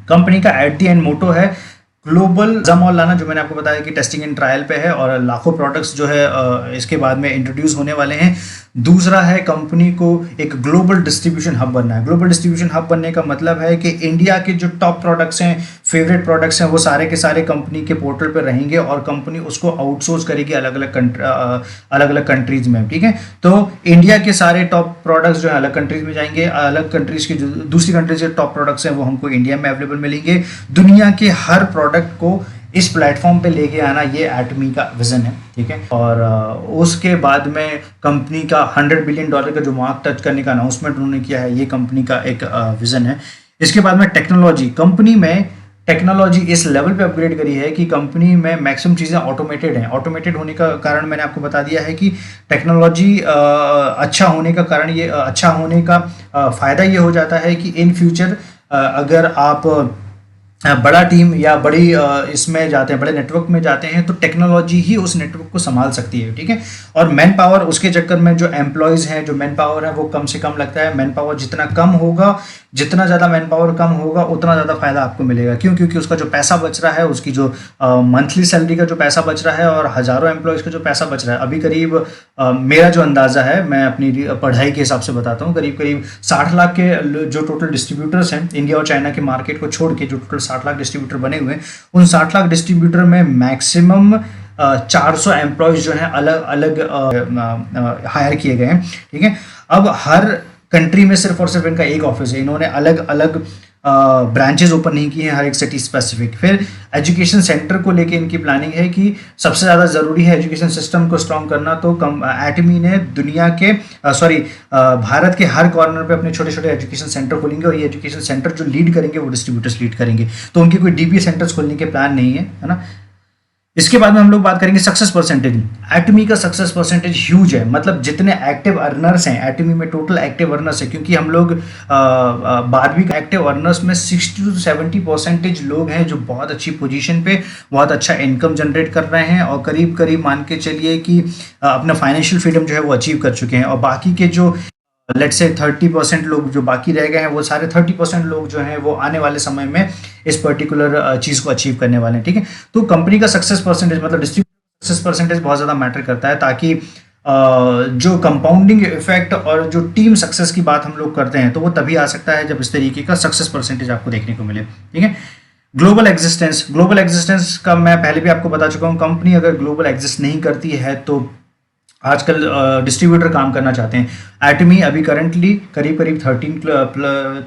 [SPEAKER 1] कंपनी का एट द एंड मोटो है ग्लोबल जमाल लाना, जो मैंने आपको बताया कि टेस्टिंग एंड ट्रायल पे है और लाखों प्रोडक्ट्स जो है इसके बाद में इंट्रोड्यूस होने वाले हैं। दूसरा है कंपनी को एक ग्लोबल डिस्ट्रीब्यूशन हब बनना है। ग्लोबल डिस्ट्रीब्यूशन हब बनने का मतलब है कि इंडिया के जो टॉप प्रोडक्ट्स हैं, फेवरेट प्रोडक्ट्स हैं, वो सारे के सारे कंपनी के पोर्टल पर रहेंगे और कंपनी उसको आउटसोर्स करेगी अलग अलग कंट्रीज में, ठीक है। तो इंडिया के सारे टॉप प्रोडक्ट्स जो है अलग कंट्रीज में जाएंगे, अलग कंट्रीज के जो दूसरी कंट्रीज के टॉप प्रोडक्ट्स हैं वो हमको इंडिया में अवेलेबल मिलेंगे। दुनिया के हर प्रोडक्ट को इस प्लेटफॉर्म पे लेके आना, ये एटमी का विजन है, ठीक है। और उसके बाद में कंपनी का $100 बिलियन का जो मार्क टच करने का अनाउंसमेंट उन्होंने किया है, ये कंपनी का एक विजन है। इसके बाद में टेक्नोलॉजी, कंपनी में टेक्नोलॉजी इस लेवल पे अपग्रेड करी है कि कंपनी में मैक्सिमम चीज़ें ऑटोमेटेड हैं। ऑटोमेटेड होने का कारण मैंने आपको बता दिया है कि टेक्नोलॉजी अच्छा होने का कारण, ये अच्छा होने का फ़ायदा ये हो जाता है कि इन फ्यूचर अगर आप बड़ा टीम या बड़ी इसमें जाते हैं, बड़े नेटवर्क में जाते हैं, तो टेक्नोलॉजी ही उस नेटवर्क को संभाल सकती है, ठीक है। और मैन पावर, उसके चक्कर में जो एम्प्लॉयज़ हैं, जो मैन पावर है वो कम से कम लगता है। मैन पावर जितना कम होगा, जितना ज़्यादा मैन पावर कम होगा, उतना ज़्यादा फायदा आपको मिलेगा। क्यों? क्योंकि उसका जो पैसा बच रहा है, उसकी जो मंथली सैलरी का जो पैसा बच रहा है और हज़ारों एम्प्लॉयज़ का जो पैसा बच रहा है, अभी करीब मेरा जो अंदाज़ा है, मैं अपनी पढ़ाई के हिसाब से बताता हूँ, करीब करीब 60 लाख के जो टोटल डिस्ट्रीब्यूटर्स हैं इंडिया और चाइना के मार्केट को छोड़ के, जो टोटल 60 लाख डिस्ट्रीब्यूटर बने हुए हैं, उन 60 लाख डिस्ट्रीब्यूटर में मैक्सिमम 400 एम्प्लॉयज़ जो हैं अलग अलग हायर किए गए हैं, ठीक है। अब हर कंट्री में सिर्फ और सिर्फ इनका एक ऑफिस है। इन्होंने अलग अलग ब्रांचेस ओपन नहीं किए हैं हर एक सिटी स्पेसिफिक। फिर एजुकेशन सेंटर को लेके इनकी प्लानिंग है कि सबसे ज़्यादा ज़रूरी है एजुकेशन सिस्टम को स्ट्रॉन्ग करना, तो एटमी ने दुनिया के भारत के हर कॉर्नर पे अपने छोटे छोटे एजुकेशन सेंटर खोलेंगे और ये एजुकेशन सेंटर जो लीड करेंगे वो डिस्ट्रीब्यूटर्स लीड करेंगे। तो उनके कोई डीपी सेंटर्स खोलने के प्लान नहीं है ना। इसके बाद में हम लोग बात करेंगे सक्सेस परसेंटेज। एटमी का सक्सेस परसेंटेज ह्यूज है, मतलब जितने एक्टिव अर्नर्स हैं एटमी में, टोटल एक्टिव अर्नर्स है, क्योंकि हम लोग 12वीं का एक्टिव अर्नर्स में 60 to 70% लोग हैं जो बहुत अच्छी पोजीशन पे बहुत अच्छा इनकम जनरेट कर रहे हैं और करीब करीब मान के चलिए कि अपना फाइनेंशियल फ्रीडम जो है वो अचीव कर चुके हैं। और बाकी के जो लेट्स से 30% लोग जो बाकी रह गए हैं, वो सारे 30% लोग जो हैं वो आने वाले समय में इस पर्टिकुलर चीज़ को अचीव करने वाले हैं, ठीक है। तो कंपनी का सक्सेस परसेंटेज, मतलब डिस्ट्रीब्यूटर सक्सेस परसेंटेज बहुत ज़्यादा मैटर करता है, ताकि जो कंपाउंडिंग इफेक्ट और जो टीम सक्सेस की बात हम लोग करते हैं, तो वो तभी आ सकता है जब इस तरीके का सक्सेस परसेंटेज आपको देखने को मिले, ठीक है। ग्लोबल एग्जिस्टेंस का मैं पहले भी आपको बता चुका हूँ। कंपनी अगर ग्लोबल एग्जिस्ट नहीं करती है तो आजकल डिस्ट्रीब्यूटर काम करना चाहते हैं। एटमी अभी करंटली करीब करीब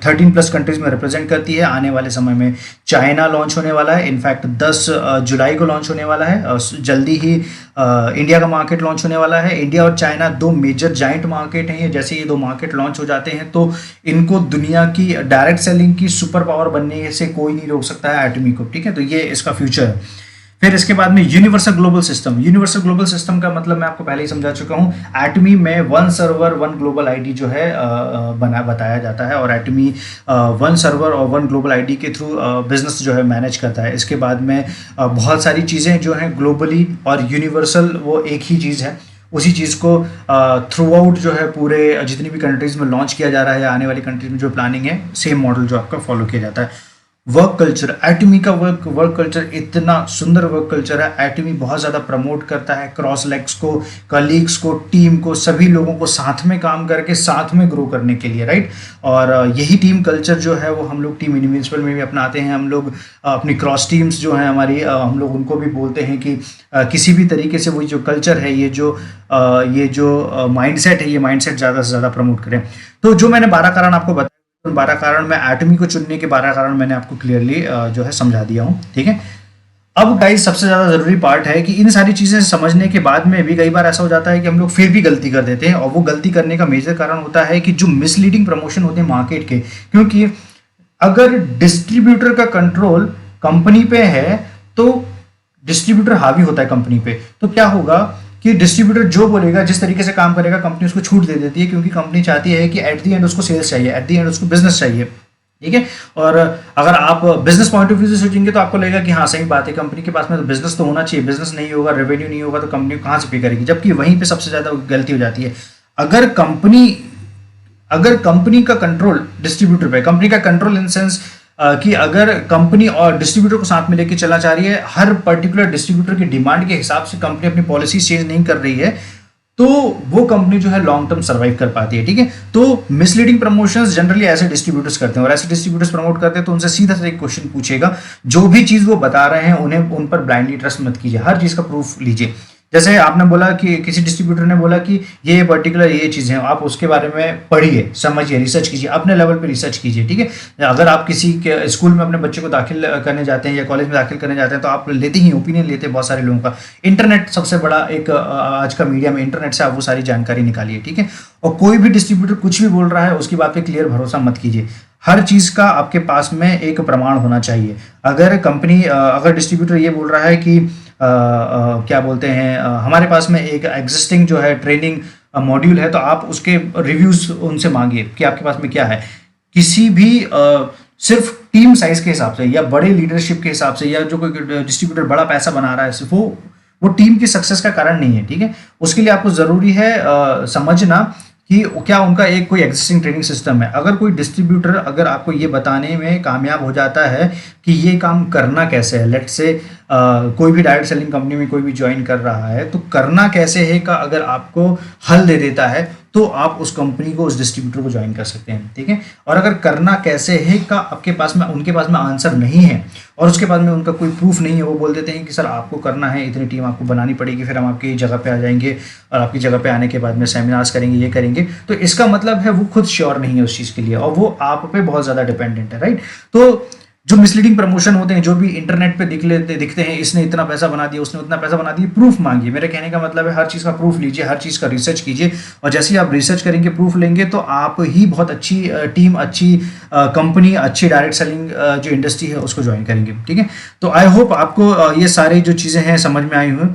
[SPEAKER 1] 13 प्लस कंट्रीज में रिप्रेजेंट करती है। आने वाले समय में चाइना लॉन्च होने वाला है, इनफैक्ट 10 जुलाई को लॉन्च होने वाला है। जल्दी ही इंडिया का मार्केट लॉन्च होने वाला है। इंडिया और चाइना दो मेजर जाइंट मार्केट हैं। जैसे ये दो मार्केट लॉन्च हो जाते हैं तो इनको दुनिया की डायरेक्ट सेलिंग की सुपर पावर बनने से कोई नहीं रोक सकता है एटमी को, ठीक है। तो ये इसका फ्यूचर है। फिर इसके बाद में universal global system. Universal global system का मतलब मैं आपको पहले ही समझा चुका हूँ। एटमी में one server one global ID जो है बताया जाता है, और एटमी वन सर्वर और वन ग्लोबल आईडी के थ्रू बिजनेस जो है मैनेज करता है। इसके बाद में बहुत सारी चीज़ें जो हैं ग्लोबली और यूनिवर्सल वो एक ही चीज़ है। उसी चीज़ को थ्रू आउट जो है पूरे जितनी भी कंट्रीज़ में लॉन्च किया जा रहा है, या आने वाली कंट्रीज में जो प्लानिंग है, सेम मॉडल जो आपका फॉलो किया जाता है। वर्क कल्चर, एटमी का वर्क कल्चर इतना सुंदर वर्क कल्चर है। एटमी बहुत ज़्यादा प्रमोट करता है क्रॉस लेग्स को, कलीग्स को, टीम को, सभी लोगों को साथ में काम करके साथ में ग्रो करने के लिए, राइट। और यही टीम कल्चर जो है वो हम लोग टीम इनविंसिबल में भी अपनाते हैं। हम लोग अपनी क्रॉस टीम्स जो हैं हमारी, हम लोग उनको भी बोलते हैं कि किसी भी तरीके से वही जो कल्चर है, ये जो माइंडसेट है, ये माइंडसेट ज़्यादा से ज़्यादा प्रमोट करें। तो जो मैंने 12 कारण आपको बताया, 12 कारण में एटमी को चुनने के 12 कारण मैंने आपको क्लियरली जो है समझा दिया हूँ, ठीक है। अब गाइस सबसे ज़्यादा ज़रूरी पार्ट है कि इन सारी चीज़ें समझने के बाद में भी कई बार ऐसा हो जाता है कि हम लोग फिर भी गलती कर देते हैं, और वो गलती करने का मेजर कारण होता है कि जो मिसलीडिंग प्रमोशन होते हैं मार्केट के। क्योंकि अगर डिस्ट्रीब्यूटर का कंट्रोल कंपनी पे है तो डिस्ट्रीब्यूटर हावी होता है कंपनी पे, तो क्या होगा कि डिस्ट्रीब्यूटर जो बोलेगा, जिस तरीके से काम करेगा, कंपनी उसको छूट दे देती है, क्योंकि कंपनी चाहती है कि एट द एंड उसको सेल्स चाहिए, एट द एंड उसको बिजनेस चाहिए, ठीक है। और अगर आप बिजनेस पॉइंट ऑफ व्यू से सोचेंगे तो आपको लगेगा कि हाँ सही बात है, कंपनी के पास में तो बिजनेस तो होना चाहिए, बिजनेस नहीं होगा, रेवेन्यू नहीं होगा तो कंपनी कहाँ से पे करेगी। जबकि वहीं पे सबसे ज़्यादा गलती हो जाती है। अगर कंपनी का कंट्रोल डिस्ट्रीब्यूटर पे, कंपनी का कंट्रोल इन सेंस कि अगर कंपनी और डिस्ट्रीब्यूटर को साथ में लेके चलना चाह रही है, हर पर्टिकुलर डिस्ट्रीब्यूटर की डिमांड के हिसाब से कंपनी अपनी पॉलिसी चेंज नहीं कर रही है, तो वो कंपनी जो है लॉन्ग टर्म सर्वाइव कर पाती है, ठीक है। तो मिसलीडिंग प्रमोशंस जनरली ऐसे डिस्ट्रीब्यूटर्स करते हैं, और ऐसे डिस्ट्रीब्यूटर्स प्रमोट करते हैं तो उनसे सीधा एक क्वेश्चन पूछेगा, जो भी चीज़ वो बता रहे हैं उन्हें उन पर ब्लाइंडली ट्रस्ट मत कीजिए, हर चीज़ का प्रूफ लीजिए। जैसे आपने बोला कि किसी डिस्ट्रीब्यूटर ने बोला कि ये पर्टिकुलर ये चीज़ें हैं, आप उसके बारे में पढ़िए, समझिए, रिसर्च कीजिए, अपने लेवल पे रिसर्च कीजिए, ठीक है। अगर आप किसी के स्कूल में अपने बच्चे को दाखिल करने जाते हैं या कॉलेज में दाखिल करने जाते हैं, तो आप लेते ही ओपिनियन लेते हैं बहुत सारे लोगों का। इंटरनेट सबसे बड़ा एक आज का मीडियम, इंटरनेट से आप वो सारी जानकारी निकालिए, ठीक है। और कोई भी डिस्ट्रीब्यूटर कुछ भी बोल रहा है उसकी बात पे क्लियर भरोसा मत कीजिए। हर चीज़ का आपके पास में एक प्रमाण होना चाहिए। अगर डिस्ट्रीब्यूटर ये बोल रहा है कि क्या बोलते हैं, हमारे पास में एक एग्जिस्टिंग जो है ट्रेनिंग मॉड्यूल है, तो आप उसके रिव्यूज उनसे मांगिए कि आपके पास में क्या है। किसी भी सिर्फ टीम साइज के हिसाब से या बड़े लीडरशिप के हिसाब से, या जो कोई डिस्ट्रीब्यूटर बड़ा पैसा बना रहा है, सिर्फ वो टीम की सक्सेस का कारण नहीं है, ठीक है। उसके लिए आपको ज़रूरी है समझना कि क्या उनका एक कोई एग्जिस्टिंग ट्रेनिंग सिस्टम है। अगर कोई डिस्ट्रीब्यूटर अगर आपको ये बताने में कामयाब हो जाता है कि ये काम करना कैसे है, लेट्स से कोई भी डायरेक्ट सेलिंग कंपनी में कोई भी ज्वाइन कर रहा है, तो करना कैसे है का अगर आपको हल दे देता है, तो आप उस कंपनी को, उस डिस्ट्रीब्यूटर को ज्वाइन कर सकते हैं, ठीक है। और अगर करना कैसे है का उनके पास में आंसर नहीं है, और उसके बाद में उनका कोई प्रूफ नहीं है, वो बोल देते हैं कि सर आपको करना है, इतनी टीम आपको बनानी पड़ेगी, फिर हम आपकी जगह पे आ जाएंगे, और आपकी जगह पे आने के बाद में सेमिनार्स करेंगे, ये करेंगे, तो इसका मतलब है वो खुद श्योर नहीं है उस चीज़ के लिए, और वो आप पे बहुत ज़्यादा डिपेंडेंट है, राइट। तो जो मिसलीडिंग प्रमोशन होते हैं, जो भी इंटरनेट पे दिखते हैं, इसने इतना पैसा बना दिया, उसने उतना पैसा बना दिया, प्रूफ मांगिए। मेरे कहने का मतलब है हर चीज़ का प्रूफ लीजिए, हर चीज़ का रिसर्च कीजिए, और जैसे ही आप रिसर्च करेंगे, प्रूफ लेंगे, तो आप ही बहुत अच्छी टीम, अच्छी कंपनी, अच्छी डायरेक्ट सेलिंग जो इंडस्ट्री है उसको ज्वाइन करेंगे, ठीक है। तो आई होप आपको ये सारी जो चीज़ें हैं समझ में आई हुई,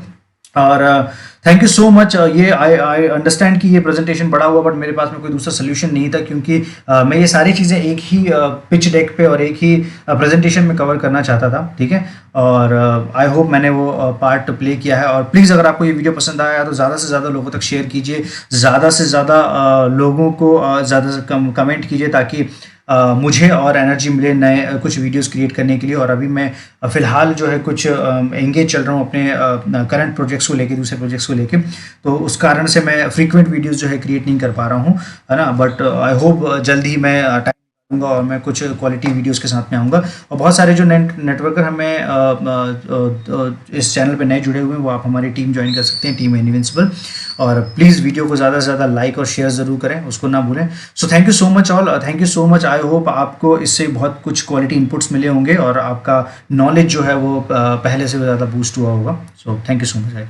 [SPEAKER 1] और थैंक यू सो मच। ये आई अंडरस्टैंड कि ये प्रेजेंटेशन बड़ा हुआ, बट मेरे पास में कोई दूसरा सोल्यूशन नहीं था, क्योंकि मैं ये सारी चीज़ें एक ही पिच डेक पे और एक ही प्रेजेंटेशन में कवर करना चाहता था, ठीक है। और आई होप मैंने वो पार्ट प्ले किया है। और प्लीज़ अगर आपको ये वीडियो पसंद आया तो ज़्यादा से ज़्यादा लोगों तक शेयर कीजिए, ज़्यादा से ज़्यादा लोगों को ज़्यादा से कम कमेंट कीजिए, ताकि मुझे और एनर्जी मिले नए कुछ वीडियोस क्रिएट करने के लिए। और अभी मैं फ़िलहाल जो है कुछ एंगेज चल रहा हूँ अपने करंट प्रोजेक्ट्स को लेके, दूसरे प्रोजेक्ट्स को लेके, तो उस कारण से मैं फ्रीक्वेंट वीडियोस जो है क्रिएट नहीं कर पा रहा हूँ, है ना। बट आई होप जल्द ही मैं टाइम दूंगा और मैं कुछ क्वालिटी वीडियोस के साथ में आऊँगा। और बहुत सारे जो नेटवर्कर हमें इस चैनल पे नए जुड़े हुए हैं, वो आप हमारी टीम ज्वाइन कर सकते हैं, टीम इनविंसिबल। और प्लीज़ वीडियो को ज़्यादा से ज़्यादा लाइक और शेयर ज़रूर करें, उसको ना भूलें। So thank you so much all, thank you so much. I hope आपको इससे बहुत कुछ क्वालिटी इनपुट्स मिले होंगे, और आपका नॉलेज जो है वो पहले से ज़्यादा बूस्ट हुआ होगा। So thank you so much.